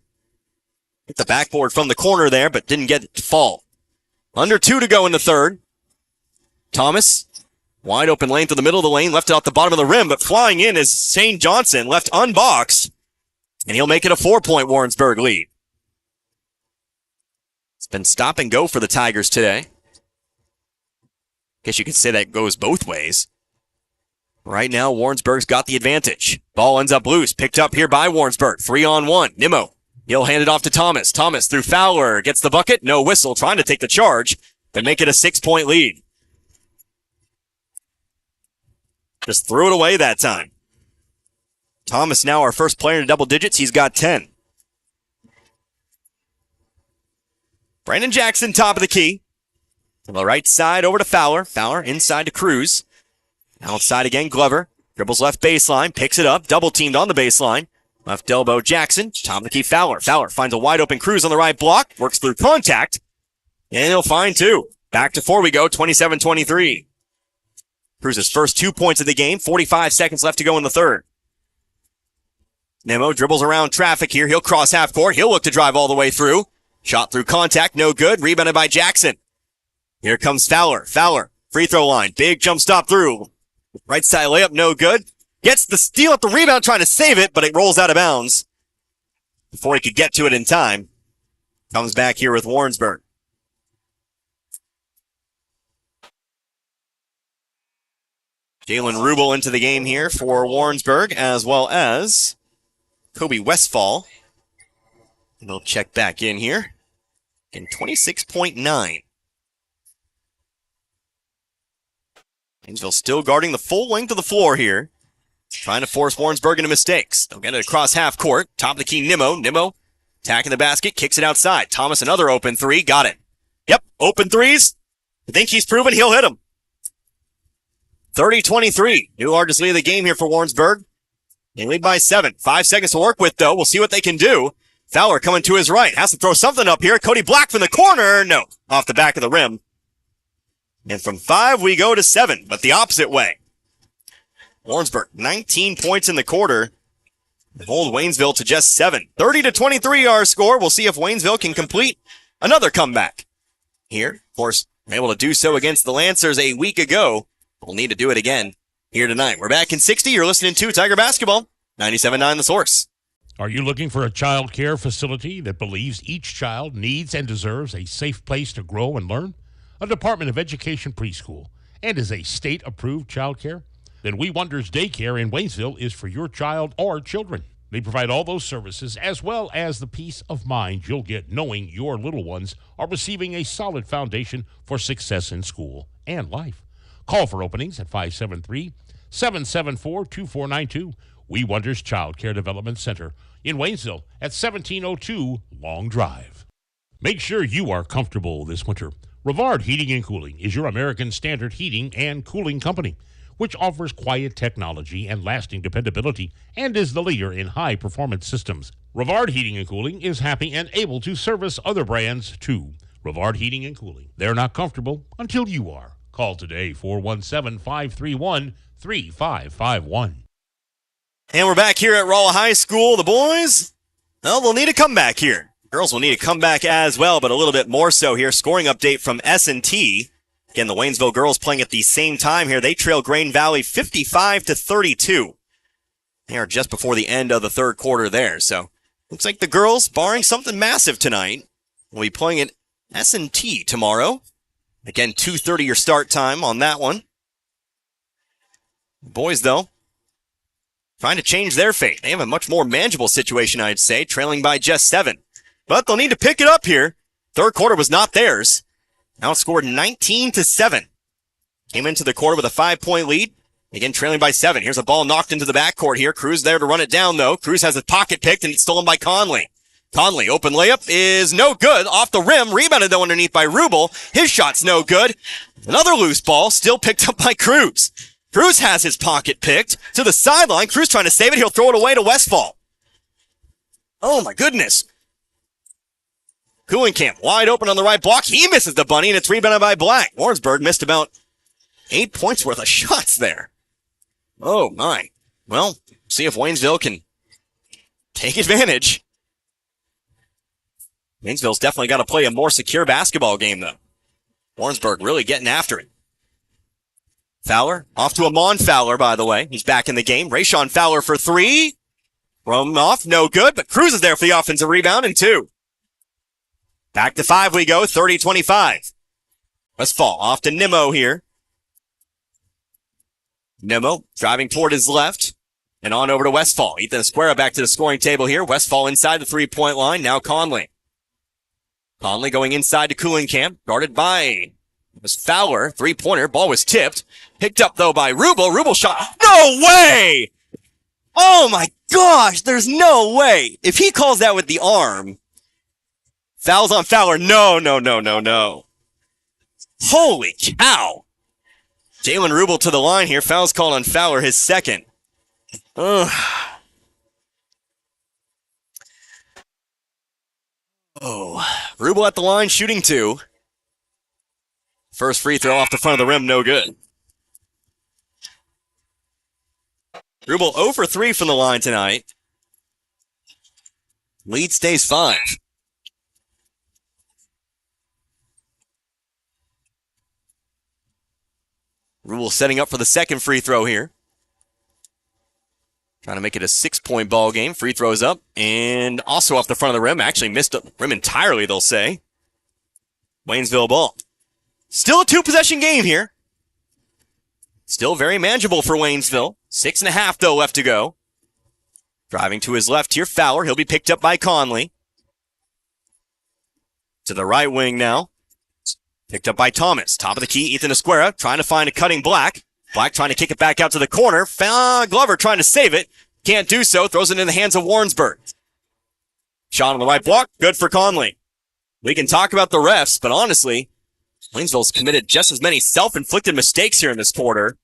Hit the backboard from the corner there, but didn't get it to fall. Under 2 to go in the third. Thomas. Wide open lane to the middle of the lane. Left it off the bottom of the rim, but flying in is Shane Johnson. Left unboxed. And he'll make it a 4-point Warrensburg lead. It's been stop and go for the Tigers today. Guess you could say that goes both ways. Right now, Warrensburg's got the advantage. Ball ends up loose. Picked up here by Warrensburg. 3-on-1. Nimmo. He'll hand it off to Thomas. Thomas through Fowler. Gets the bucket. No whistle. Trying to take the charge. But make it a 6-point lead. Just threw it away that time. Thomas now our first player in double digits. He's got 10. Brandon Jackson, top of the key. To the right side over to Fowler. Fowler inside to Cruz. Outside again, Glover. Dribbles left baseline. Picks it up. Double teamed on the baseline. Left elbow Jackson. Top of the key Fowler. Fowler finds a wide open Cruz on the right block. Works through contact. And he'll find 2. Back to 4 we go. 27-23. Cruz's first 2 points of the game. 45 seconds left to go in the third. Nimmo dribbles around traffic here. He'll cross half court. He'll look to drive all the way through. Shot through contact. No good. Rebounded by Jackson. Here comes Fowler. Fowler. Free throw line. Big jump stop through. Right side layup. No good. Gets the steal at the rebound trying to save it, but it rolls out of bounds before he could get to it in time. Comes back here with Warrensburg. Jalen Rubel into the game here for Warrensburg, as well as Kobe Westfall. And they'll check back in here. In 26.9. Waynesville still guarding the full length of the floor here. Trying to force Warrensburg into mistakes. They'll get it across half court. Top of the key, Nimmo. Nimmo attacking the basket, kicks it outside. Thomas, another open three. Got it. Yep, open threes. I think he's proven he'll hit them. 30-23. New largest lead of the game here for Warrensburg. They lead by 7. 5 seconds to work with, though. We'll see what they can do. Fowler coming to his right. Has to throw something up here. Cody Black from the corner. No. Off the back of the rim. And from 5, we go to 7, but the opposite way. Warrensburg, 19 points in the quarter. They hold Waynesville to just 7. 30-23 our score. We'll see if Waynesville can complete another comeback. Here, of course, able to do so against the Lancers a week ago. We'll need to do it again here tonight. We're back in 60. You're listening to Tiger Basketball, 97.9 The Source. Are you looking for a child care facility that believes each child needs and deserves a safe place to grow and learn? A Department of Education preschool, and is a state-approved child care? Then We Wonders Daycare in Waynesville is for your child or children. They provide all those services as well as the peace of mind you'll get knowing your little ones are receiving a solid foundation for success in school and life. Call for openings at 573-774-2492. We Wonders Child Care Development Center in Waynesville at 1702 Long Drive. Make sure you are comfortable this winter. Rivard Heating and Cooling is your American Standard heating and cooling company, which offers quiet technology and lasting dependability and is the leader in high-performance systems. Rivard Heating and Cooling is happy and able to service other brands, too. Rivard Heating and Cooling. They're not comfortable until you are. Call today, 417-531-3551. And we're back here at Rolla High School. The boys, well, they'll need a comeback here. Girls will need a comeback as well, but a little bit more so here. Scoring update from S&T. Again, the Waynesville girls playing at the same time here. They trail Grain Valley 55-32. They are just before the end of the third quarter there. So looks like the girls, barring something massive tonight, will be playing at S&T tomorrow. Again, 2:30 your start time on that one. The boys, though, trying to change their fate. They have a much more manageable situation, I'd say, trailing by just 7. But they'll need to pick it up here. Third quarter was not theirs. Outscored 19-7. Came into the quarter with a 5-point lead. Again, trailing by 7. Here's a ball knocked into the backcourt here. Cruz there to run it down, though. Cruz has his pocket picked, and it's stolen by Conley. Conley, open layup is no good. Off the rim, rebounded, though, underneath by Rubel. His shot's no good. Another loose ball, still picked up by Cruz. Cruz has his pocket picked to the sideline. Cruz trying to save it. He'll throw it away to Westfall. Oh, my goodness. Camp wide open on the right block. He misses the bunny, and it's rebounded by Black. Warrensburg missed about 8 points worth of shots there. Oh, my. Well, see if Waynesville can take advantage. Waynesville's definitely got to play a more secure basketball game, though. Warrensburg really getting after it. Fowler, off to Amon Fowler, by the way. He's back in the game. Rayshawn Fowler for three. From off, no good, but Cruz is there for the offensive rebound and two. Back to 5 we go, 30-25. Westfall off to Nimmo here. Nimmo driving toward his left and on over to Westfall. Ethan Esquera back to the scoring table here. Westfall inside the 3-point line. Now Conley. Conley going inside to Camp, guarded by Fowler. 3-pointer. Ball was tipped. Picked up, though, by Rubel. Rubel shot. No way! Oh, my gosh. There's no way. If he calls that with the arm, fouls on Fowler. No. Holy cow. Jalen Rubel to the line here. Foul's called on Fowler, his second. Ugh. Oh, Rubel at the line, shooting two. First free throw off the front of the rim, no good. Rubel 0 for 3 from the line tonight. Lead stays 5. Rubel setting up for the second free throw here. Trying to make it a 6-point ball game. Free throws up and also off the front of the rim. Actually missed the rim entirely, they'll say. Waynesville ball. Still a 2-possession game here. Still very manageable for Waynesville. 6.5 though left to go. Driving to his left here, Fowler. He'll be picked up by Conley. To the right wing now. Picked up by Thomas. Top of the key, Ethan Esquera trying to find a cutting Black. Black trying to kick it back out to the corner. Glover trying to save it. Can't do so. Throws it in the hands of Warrensburg. Shot on the right block. Good for Conley. We can talk about the refs, but honestly, Waynesville's committed just as many self-inflicted mistakes here in this quarter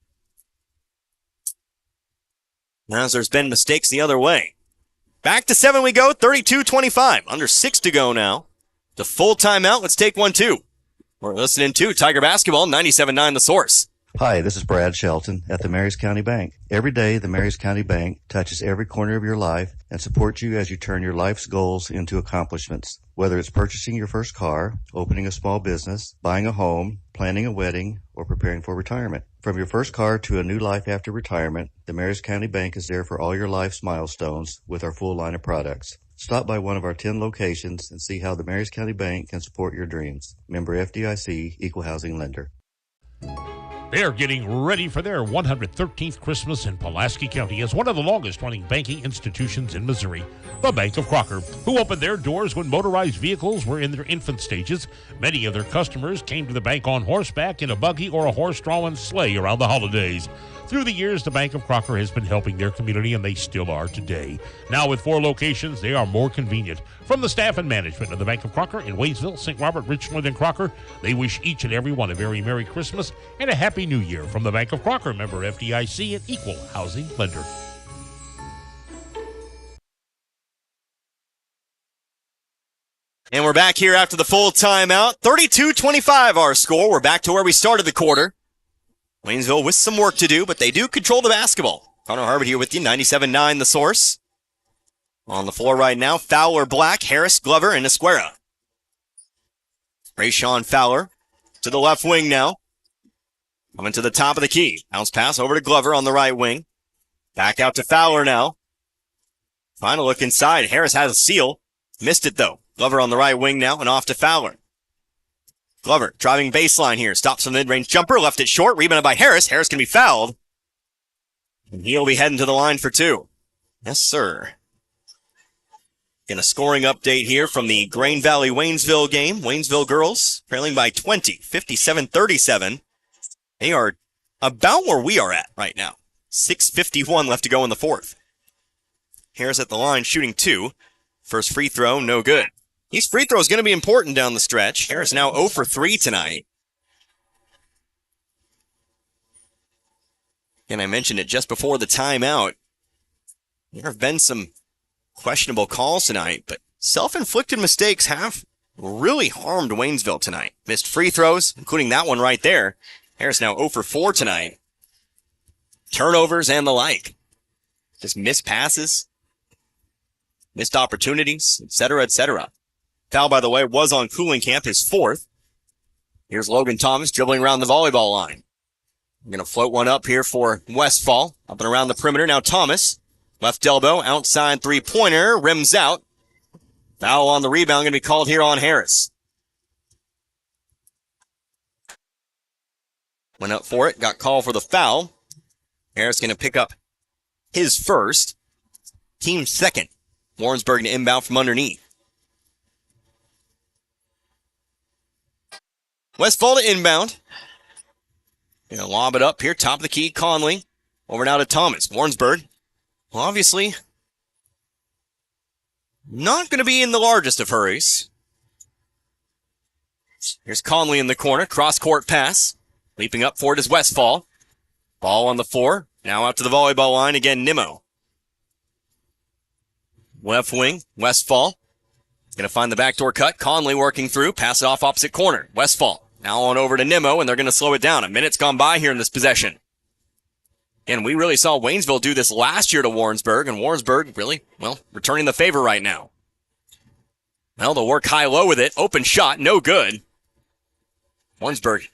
as there's been mistakes the other way. Back to 7 we go. 32-25. Under 6 to go now. The full timeout. Let's take one, too. We're listening to Tiger Basketball, 97.9 The Source. Hi, this is Brad Shelton at the Marys County Bank. Every day, the Marys County Bank touches every corner of your life and supports you as you turn your life's goals into accomplishments. Whether it's purchasing your first car, opening a small business, buying a home, planning a wedding, or preparing for retirement. From your first car to a new life after retirement, the Marys County Bank is there for all your life's milestones with our full line of products. Stop by one of our 10 locations and see how the Marys County Bank can support your dreams. Member FDIC, Equal Housing Lender. They're getting ready for their 113th Christmas in Pulaski County as one of the longest-running banking institutions in Missouri, the Bank of Crocker, who opened their doors when motorized vehicles were in their infant stages. Many of their customers came to the bank on horseback, in a buggy, or a horse-drawn sleigh around the holidays. Through the years, the Bank of Crocker has been helping their community, and they still are today. Now, with 4 locations, they are more convenient. From the staff and management of the Bank of Crocker in Waynesville, St. Robert, Richland, and Crocker, they wish each and every one a very Merry Christmas and a Happy New Year from the Bank of Crocker, member FDIC, and Equal Housing Lender. And we're back here after the full timeout. 32-25 our score. We're back to where we started the quarter. Waynesville with some work to do, but they do control the basketball. Connor Harvard here with you, 97.9 The Source. On the floor right now, Fowler, Black, Harris, Glover, and Esquera. Rayshawn Fowler to the left wing now. Coming to the top of the key. Bounce pass over to Glover on the right wing. Back out to Fowler now. Trying to look inside. Harris has a seal. Missed it, though. Glover on the right wing now and off to Fowler. Glover driving baseline here. Stops from the mid-range jumper. Left it short. Rebounded by Harris. Harris can be fouled. And he'll be heading to the line for 2. Yes, sir. In a scoring update here from the Grain Valley Waynesville game. Waynesville girls trailing by 20, 57-37. They are about where we are at right now. 6:51 left to go in the fourth. Harris at the line shooting 2. First free throw, no good. These free throws going to be important down the stretch. Harris now 0 for 3 tonight. And I mentioned it just before the timeout. There have been some questionable calls tonight, but self-inflicted mistakes have really harmed Waynesville tonight. Missed free throws, including that one right there. Harris now 0 for 4 tonight. Turnovers and the like. Just missed passes, missed opportunities, etc., etc. Foul, by the way, was on Cooling Camp, his 4th. Here's Logan Thomas dribbling around the volleyball line. We're going to float one up here for Westfall. Up and around the perimeter. Now Thomas. Left elbow, outside three-pointer, rims out. Foul on the rebound going to be called here on Harris. Went up for it, got called for the foul. Harris going to pick up his first. Team second. Warrensburg to inbound from underneath. Westfall to inbound. Going to lob it up here, top of the key, Conley. Over now to Thomas. Warrensburg, well, obviously, not going to be in the largest of hurries. Here's Conley in the corner, cross-court pass. Leaping up for it is Westfall. Ball on the floor. Now out to the volleyball line again, Nimmo. Left wing, Westfall. Going to find the backdoor cut. Conley working through. Pass it off opposite corner. Westfall. Now on over to Nimmo, and they're going to slow it down. A minute's gone by here in this possession. And we really saw Waynesville do this last year to Warrensburg, and Warrensburg really, well, returning the favor right now. Well, they'll work high-low with it. Open shot, no good. Warrensburg,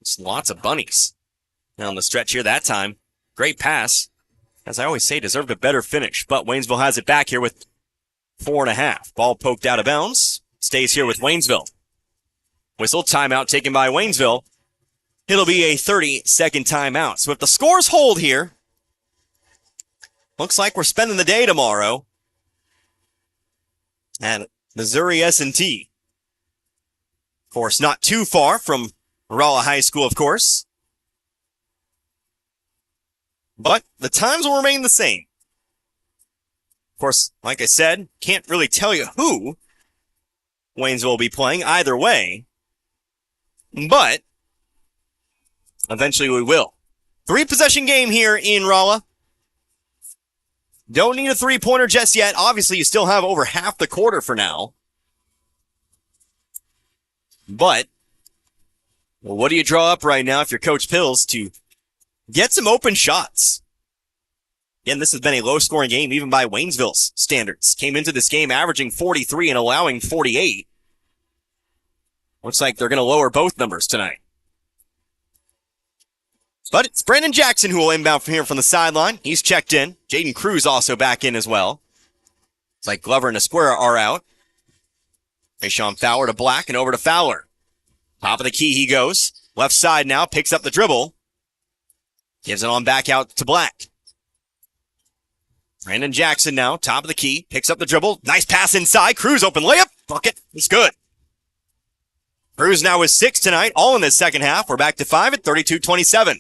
just lots of bunnies. Now on the stretch here that time. Great pass. As I always say, deserved a better finish, but Waynesville has it back here with 4.5. Ball poked out of bounds. Stays here with Waynesville. Whistle, timeout taken by Waynesville. It'll be a 30-second timeout. So if the scores hold here, looks like we're spending the day tomorrow at Missouri S&T. Of course, not too far from Rolla High School, of course. But the times will remain the same. Of course, like I said, can't really tell you who Waynesville will be playing either way. But eventually we will. 3-possession game here in Rolla. Don't need a three-pointer just yet. Obviously, you still have over half the quarter for now. But, well, what do you draw up right now if you're Coach Pills to get some open shots? Again, this has been a low-scoring game, even by Waynesville's standards. Came into this game averaging 43 and allowing 48. Looks like they're going to lower both numbers tonight. But it's Brandon Jackson who will inbound from here from the sideline. He's checked in. Jaden Cruz also back in as well. It's like Glover and Esquera are out. Rayshawn Fowler to Black and over to Fowler. Top of the key he goes. Left side now, picks up the dribble. Gives it on back out to Black. Brandon Jackson now, top of the key, picks up the dribble. Nice pass inside. Cruz open layup. Bucket. It's good. Cruz now with 6 tonight, all in this second half. We're back to 5 at 32-27.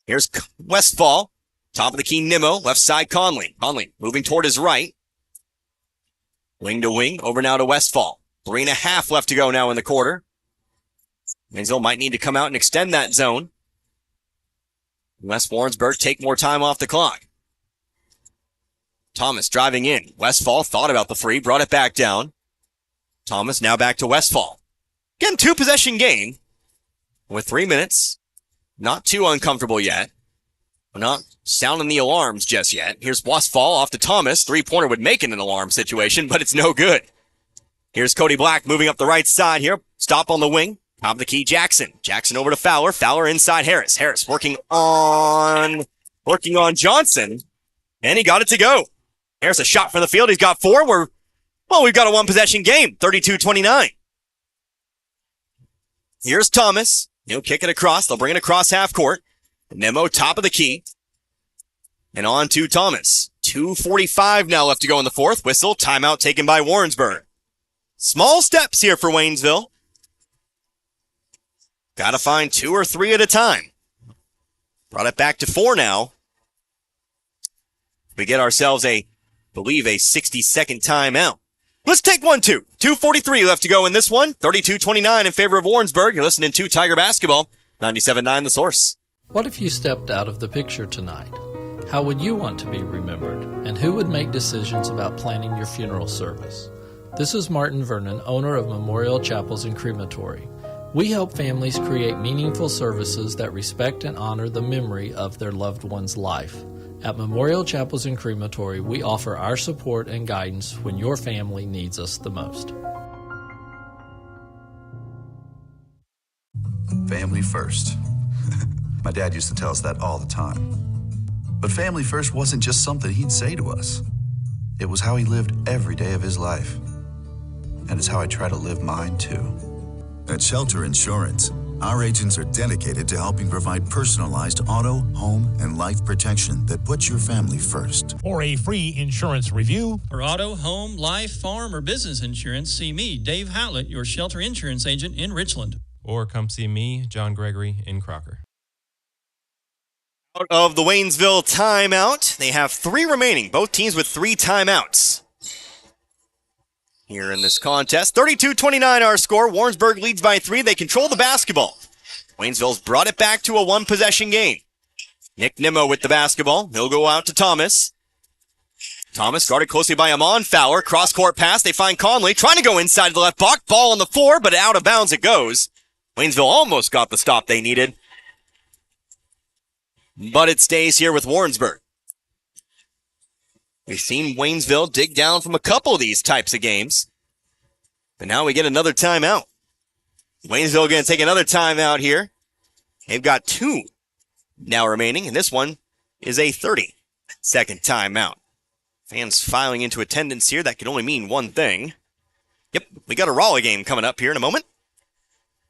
Here's Westfall. Top of the key, Nimmo. Left side, Conley. Conley moving toward his right. Wing to wing. Over now to Westfall. 3.5 left to go now in the quarter. Waynesville might need to come out and extend that zone. Unless Warrensburg take more time off the clock. Thomas driving in. Westfall thought about the free, brought it back down. Thomas now back to Westfall. Again, 2-possession game with 3 minutes. Not too uncomfortable yet. We're not sounding the alarms just yet. Here's Westfall off to Thomas. Three-pointer would make it an alarm situation, but it's no good. Here's Cody Black moving up the right side here. Stop on the wing. Top of the key, Jackson. Jackson over to Fowler. Fowler inside Harris. Harris working on Johnson. And he got it to go. Harris a shot from the field. He's got 4. We've got a 1-possession game. 32-29. Here's Thomas. He'll kick it across. They'll bring it across half court. Nemo, top of the key. And on to Thomas. 2:45 now left to go in the fourth. Whistle, timeout taken by Warrensburg. Small steps here for Waynesville. Got to find 2 or 3 at a time. Brought it back to 4 now. We get ourselves a 60-second timeout. Let's take 1, 2. 2:43 left to go in this one. 32-29 in favor of Warrensburg. You're listening to Tiger Basketball. 97.9 The Source. What if you stepped out of the picture tonight? How would you want to be remembered? And who would make decisions about planning your funeral service? This is Martin Vernon, owner of Memorial Chapels and Crematory. We help families create meaningful services that respect and honor the memory of their loved one's life. At Memorial Chapels and Crematory, we offer our support and guidance when your family needs us the most. Family first. My dad used to tell us that all the time. But family first wasn't just something he'd say to us. It was how he lived every day of his life. And it's how I try to live mine too. At Shelter Insurance, our agents are dedicated to helping provide personalized auto, home, and life protection that puts your family first. For a free insurance review, For auto, home, life, farm, or business insurance, see me, Dave Howlett, your Shelter Insurance agent in Richland. Or come see me, John Gregory, in Crocker. Out of the Waynesville timeout, they have 3 remaining, both teams with 3 timeouts. Here in this contest, 32-29 our score. Warrensburg leads by 3. They control the basketball. Waynesville's brought it back to a 1-possession game. Nick Nimmo with the basketball. He'll go out to Thomas. Thomas guarded closely by Amon Fowler. Cross-court pass. They find Conley trying to go inside the left block. Ball on the floor, but out of bounds it goes. Waynesville almost got the stop they needed. But it stays here with Warrensburg. We've seen Waynesville dig down from a couple of these types of games. But now we get another timeout. Waynesville going to take another timeout here. They've got 2 now remaining, and this one is a 30-second timeout. Fans filing into attendance here. That can only mean one thing. Yep, we got a Rolla game coming up here in a moment.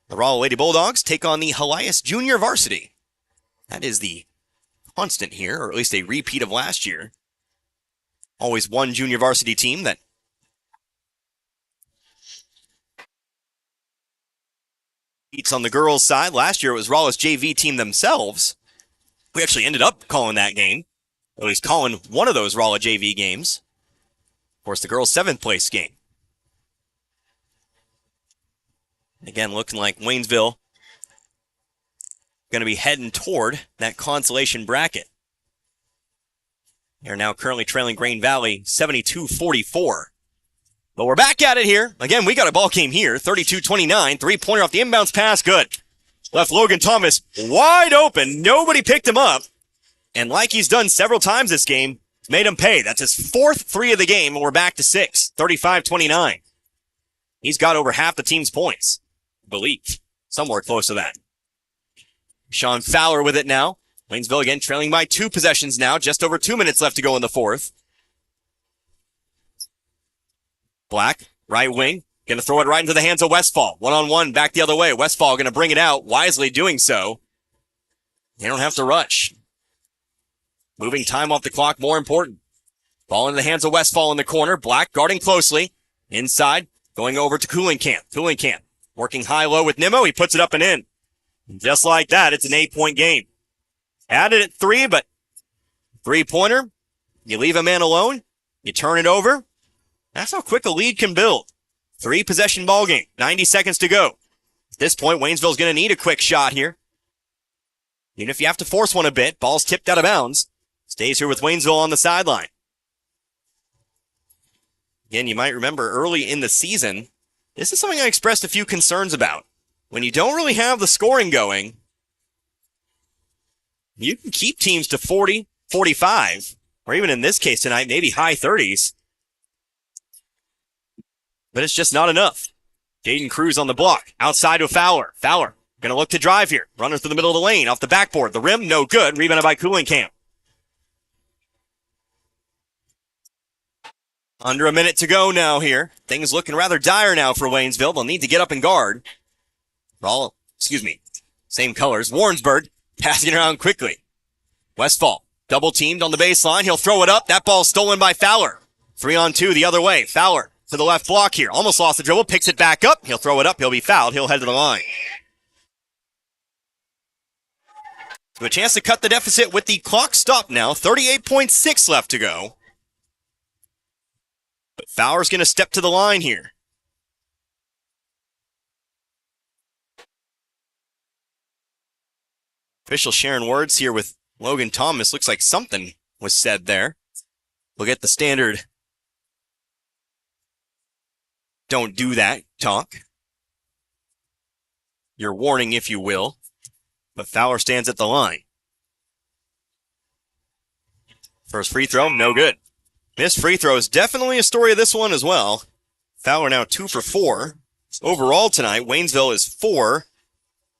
The Rolla Lady Bulldogs take on the Helias Junior Varsity. That is the constant here, or at least a repeat of last year. Always one junior varsity team that beats on the girls' side. Last year it was Rolla's JV team themselves. We actually ended up calling that game, or at least calling one of those Rolla JV games. Of course, the girls' 7th place game. Again, looking like Waynesville going to be heading toward that consolation bracket. They're now currently trailing Grain Valley 72-44. But we're back at it here. Again, we got a ball game here. 32-29. 3-pointer off the inbounds pass. Good. Left Logan Thomas wide open. Nobody picked him up. And like he's done several times this game, made him pay. That's his 4th 3 of the game, and we're back to 6. 35-29. He's got over half the team's points. I believe. Somewhere close to that. Sean Fowler with it now. Waynesville again trailing by 2 possessions now. Just over 2 minutes left to go in the 4th. Black, right wing. Going to throw it right into the hands of Westfall. One-on-one, back the other way. Westfall going to bring it out. Wisely doing so. They don't have to rush. Moving time off the clock, more important. Ball in the hands of Westfall in the corner. Black guarding closely. Inside, going over to Coolingham. Coolingham working high-low with Nimmo. He puts it up and in. Just like that, it's an 8-point game. Added at 3, but 3-pointer, you leave a man alone, you turn it over. That's how quick a lead can build. 3-possession ball game, 90 seconds to go. At this point, Waynesville's going to need a quick shot here. Even if you have to force one a bit, ball's tipped out of bounds. Stays here with Waynesville on the sideline. Again, you might remember early in the season, this is something I expressed a few concerns about. When you don't really have the scoring going, you can keep teams to 40, 45, or even in this case tonight, maybe high 30s. But it's just not enough. Jaden Cruz on the block. Outside to Fowler. Fowler going to look to drive here. Runner through the middle of the lane. Off the backboard. The rim, no good. Rebounded by Coolingham. Under a minute to go now here. Things looking rather dire now for Waynesville. They'll need to get up and guard. Rolla, same colors. Warrensburg passing it around quickly. Westfall, double teamed on the baseline. He'll throw it up. That ball's stolen by Fowler. 3-on-2 the other way. Fowler to the left block here. Almost lost the dribble. Picks it back up. He'll throw it up. He'll be fouled. He'll head to the line. So a chance to cut the deficit with the clock stopped now. 38.6 left to go. But Fowler's going to step to the line here. Official sharing words here with Logan Thomas. Looks like something was said there. We'll get the standard don't do that talk. Your warning, if you will. But Fowler stands at the line. First free throw, no good. Missed free throw is definitely a story of this one as well. Fowler now 2 for 4. Overall tonight, Waynesville is 4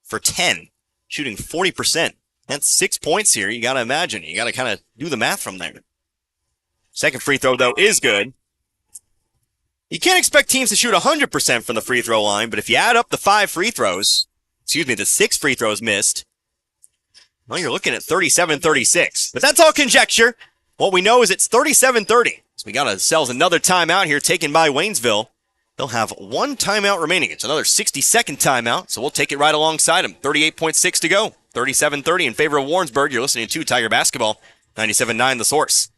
for 10, shooting 40%. That's 6 points here. You got to imagine. You got to kind of do the math from there. Second free throw, though, is good. You can't expect teams to shoot 100% from the free throw line, but if you add up the 6 free throws missed, well, you're looking at 37-36. But that's all conjecture. What we know is it's 37-30. So we got ourselves another timeout here taken by Waynesville. They'll have 1 timeout remaining. It's another 60-second timeout, so we'll take it right alongside them. 38.6 to go. 37-30 in favor of Warrensburg. You're listening to Tiger Basketball, 97.9 The Source.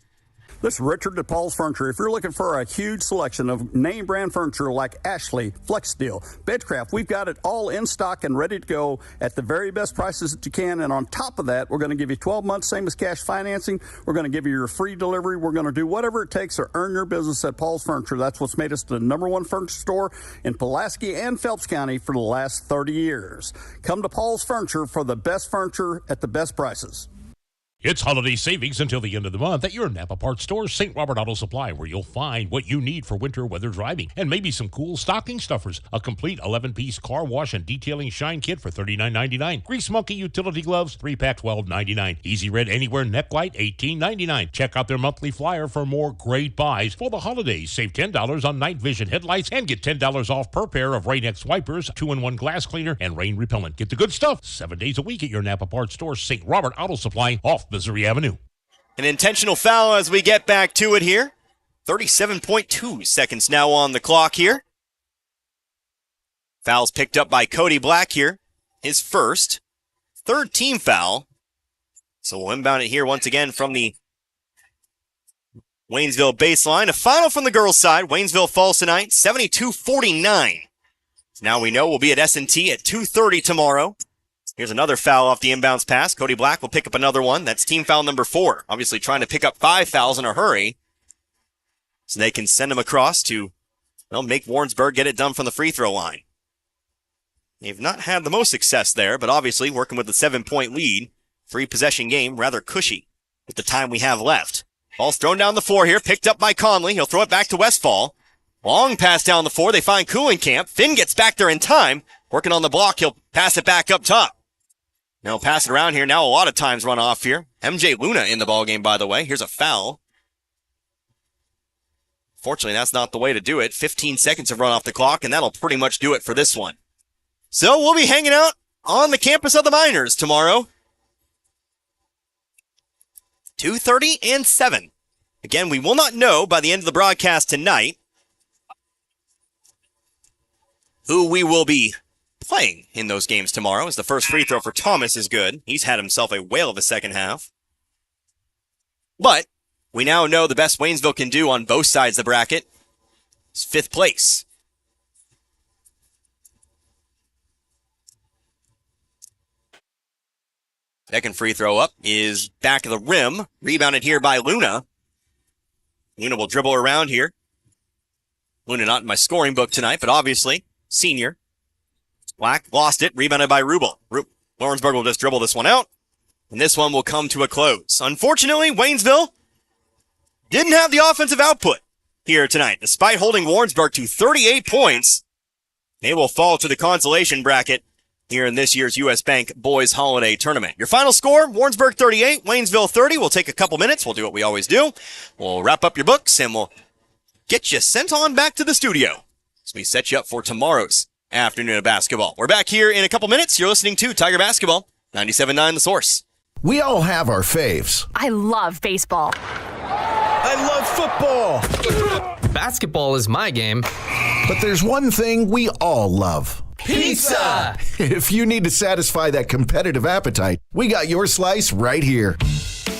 This is Richard at Paul's Furniture. If you're looking for a huge selection of name brand furniture like Ashley, FlexSteel, Bedcraft, we've got it all in stock and ready to go at the very best prices that you can. And on top of that, we're going to give you 12 months, same as cash financing. We're going to give you your free delivery. We're going to do whatever it takes to earn your business at Paul's Furniture. That's what's made us the #1 furniture store in Pulaski and Phelps County for the last 30 years. Come to Paul's Furniture for the best furniture at the best prices. It's holiday savings until the end of the month at your Napa Parts store, St. Robert Auto Supply, where you'll find what you need for winter weather driving and maybe some cool stocking stuffers. A complete 11-piece car wash and detailing shine kit for $39.99. Grease Monkey utility gloves, 3-pack, $12.99. Easy Red Anywhere neck light, $18.99. Check out their monthly flyer for more great buys for the holidays. Save $10 on night vision headlights and get $10 off per pair of Rain-X wipers, 2-in-1 glass cleaner, and rain repellent. Get the good stuff 7 days a week at your Napa Parts store, St. Robert Auto Supply, off Missouri Avenue. An intentional foul as we get back to it here. 37.2 seconds now on the clock here. Foul's picked up by Cody Black here. His first. Third team foul. So we'll inbound it here once again from the Waynesville baseline. A final from the girls' side. Waynesville falls tonight, 72-49. Now we know we'll be at S&T at 2:30 tomorrow. Here's another foul off the inbounds pass. Cody Black will pick up another one. That's team foul number 4. Obviously trying to pick up 5 fouls in a hurry so they can send them across to, well, make Warrensburg get it done from the free throw line. They've not had the most success there, but obviously working with a 7-point lead, 3-possession game, rather cushy with the time we have left. Ball's thrown down the floor here, picked up by Conley. He'll throw it back to Westfall. Long pass down the floor. They find Cooling-Camp. Finn gets back there in time. Working on the block, he'll pass it back up top. Now pass it around here. Now a lot of times run off here. MJ Luna in the ballgame, by the way. Here's a foul. Fortunately, that's not the way to do it. 15 seconds of run off the clock, and that'll pretty much do it for this one. So we'll be hanging out on the campus of the Miners tomorrow. 2:30 and 7. Again, we will not know by the end of the broadcast tonight who we will be playing in those games tomorrow, as the first free throw for Thomas is good. He's had himself a whale of a second half. But we now know the best Waynesville can do on both sides of the bracket is 5th place. Second free throw up is back of the rim. Rebounded here by Luna. Luna will dribble around here. Luna not in my scoring book tonight, but obviously senior. Black lost it, rebounded by Rubel. Warrensburg will just dribble this one out, and this one will come to a close. Unfortunately, Waynesville didn't have the offensive output here tonight. Despite holding Warrensburg to 38 points, they will fall to the consolation bracket here in this year's U.S. Bank Boys Holiday Tournament. Your final score, Warrensburg 38, Waynesville 30. We'll take a couple minutes. We'll do what we always do. We'll wrap up your books, and we'll get you sent on back to the studio as we set you up for tomorrow's afternoon of basketball. We're back here in a couple minutes. You're listening to Tiger Basketball, 97.9 The Source. We all have our faves. I love baseball. I love football. Basketball is my game. But there's one thing we all love. Pizza! If you need to satisfy that competitive appetite, we got your slice right here.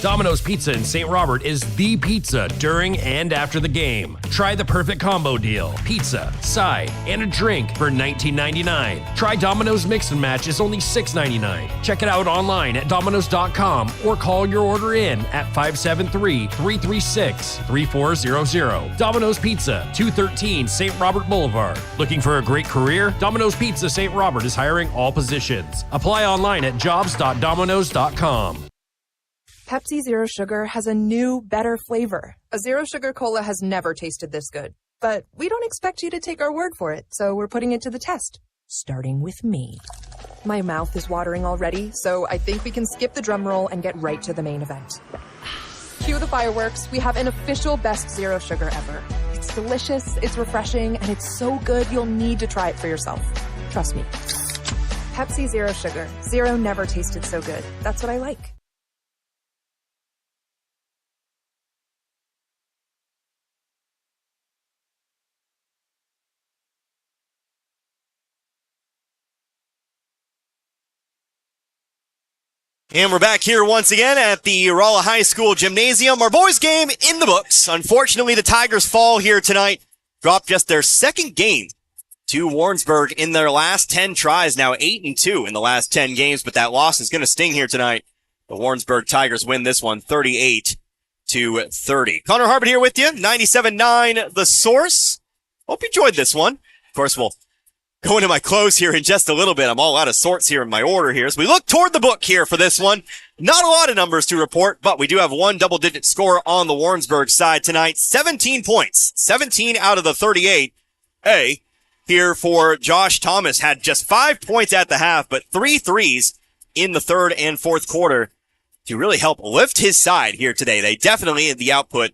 Domino's Pizza in St. Robert is the pizza during and after the game. Try the perfect combo deal. Pizza, side, and a drink for $19.99. Try Domino's Mix and Match is only $6.99. Check it out online at Domino's.com or call your order in at 573-336-3400. Domino's Pizza, 213 St. Robert Boulevard. Looking for a great career? Domino's Pizza St. Robert is hiring all positions. Apply online at jobs.domino's.com. Pepsi Zero Sugar has a new, better flavor. A Zero Sugar Cola has never tasted this good. But we don't expect you to take our word for it, so we're putting it to the test. Starting with me. My mouth is watering already, so I think we can skip the drum roll and get right to the main event. Cue the fireworks. We have an official best Zero Sugar ever. It's delicious, it's refreshing, and it's so good you'll need to try it for yourself. Trust me. Pepsi Zero Sugar. Zero never tasted so good. That's what I like. And we're back here once again at the Rolla High School Gymnasium. Our boys game in the books. Unfortunately, the Tigers fall here tonight. Dropped just their second game to Warrensburg in their last 10 tries. Now 8-2 in the last 10 games, but that loss is going to sting here tonight. The Warrensburg Tigers win this one 38-30. Connor Harbert here with you. 97.9 The Source. Hope you enjoyed this one. Of course, we'll go into my close here in just a little bit. I'm all out of sorts here in my order here. So we look toward the book here for this one. Not a lot of numbers to report, but we do have one double-digit score on the Warrensburg side tonight. 17 points. 17 out of the 38. Here for Josh Thomas. Had just 5 points at the half, but 3 threes in the third and fourth quarter to really help lift his side here today. They definitely had the output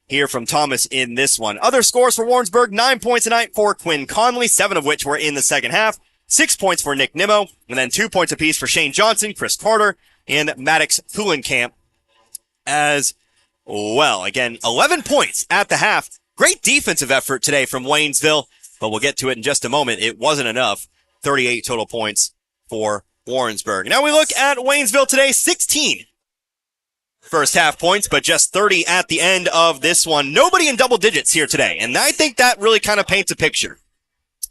here from Thomas in this one. Other scores for Warrensburg, 9 points tonight for Quinn Conley, 7 of which were in the second half. 6 points for Nick Nimmo, and then 2 points apiece for Shane Johnson, Chris Carter, and Maddox Fulenkamp as well. Again, 11 points at the half. Great defensive effort today from Waynesville, but we'll get to it in just a moment. It wasn't enough. 38 total points for Warrensburg. Now we look at Waynesville today, 16 first half points, but just 30 at the end of this one. Nobody in double digits here today, and I think that really kind of paints a picture.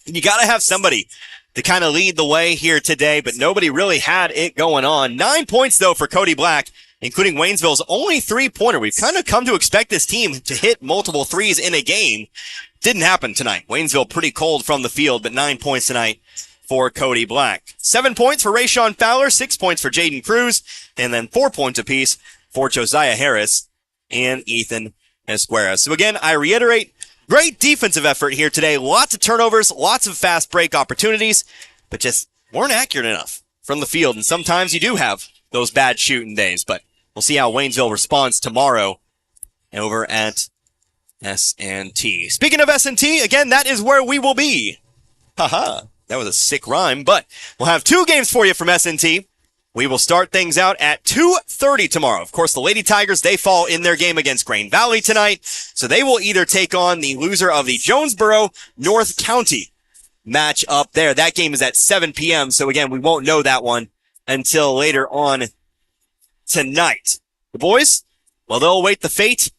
You got to have somebody to kind of lead the way here today, but nobody really had it going on. 9 points, though, for Cody Black, including Waynesville's only three-pointer. We've kind of come to expect this team to hit multiple threes in a game. Didn't happen tonight. Waynesville pretty cold from the field, but 9 points tonight for Cody Black. 7 points for Rayshawn Fowler, 6 points for Jaden Cruz, and then 4 points apiece for Josiah Harris and Ethan Esquera. So again, I reiterate, great defensive effort here today. Lots of turnovers, lots of fast break opportunities, but just weren't accurate enough from the field. And sometimes you do have those bad shooting days, but we'll see how Waynesville responds tomorrow over at S&T. Speaking of S&T, again, that is where we will be. Haha, that was a sick rhyme, but we'll have 2 games for you from S&T. We will start things out at 2:30 tomorrow. Of course, the Lady Tigers, they fall in their game against Grain Valley tonight, so they will either take on the loser of the Jonesboro-North County match up there. That game is at 7 p.m., so again, we won't know that one until later on tonight. The boys, well, they'll await the fate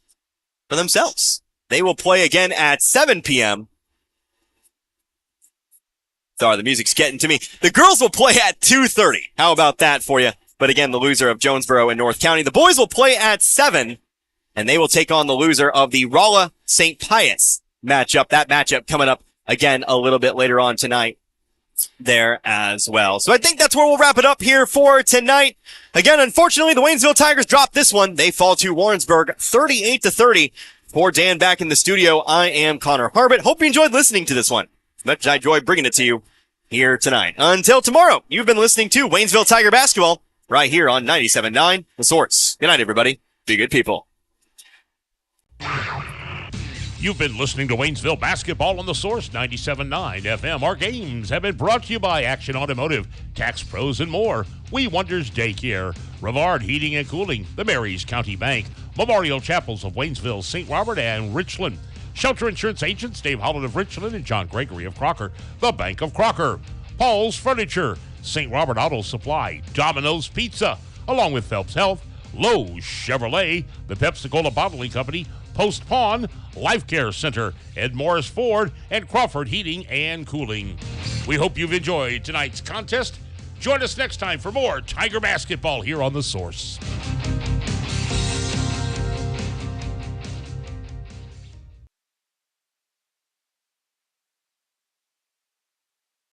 for themselves. They will play again at 7 p.m., Sorry, the music's getting to me. The girls will play at 2:30. How about that for you? But again, the loser of Jonesboro and North County. The boys will play at 7, and they will take on the loser of the Rolla St. Pius matchup. That matchup coming up again a little bit later on tonight there as well. So I think that's where we'll wrap it up here for tonight. Again, unfortunately, the Waynesville Tigers dropped this one. They fall to Warrensburg 38-30. For Dan back in the studio, I am Connor Harbert. Hope you enjoyed listening to this one. Much I enjoyed bringing it to you here tonight. Until tomorrow, you've been listening to Waynesville Tiger Basketball right here on 97.9 The Source. Good night, everybody. Be good people. You've been listening to Waynesville Basketball on The Source 97.9 FM. Our games have been brought to you by Action Automotive, Tax Pros, and more. We Wonders Daycare, Rivard Heating and Cooling, the Marys County Bank, Memorial Chapels of Waynesville, St. Robert, and Richland. Shelter Insurance Agents Dave Holland of Richland and John Gregory of Crocker, the Bank of Crocker. Paul's Furniture, St. Robert Auto Supply, Domino's Pizza, along with Phelps Health, Lowe's Chevrolet, the Pepsi-Cola Bottling Company, Post Pond, Life Care Center, Ed Morris Ford, and Crawford Heating and Cooling. We hope you've enjoyed tonight's contest. Join us next time for more Tiger basketball here on The Source.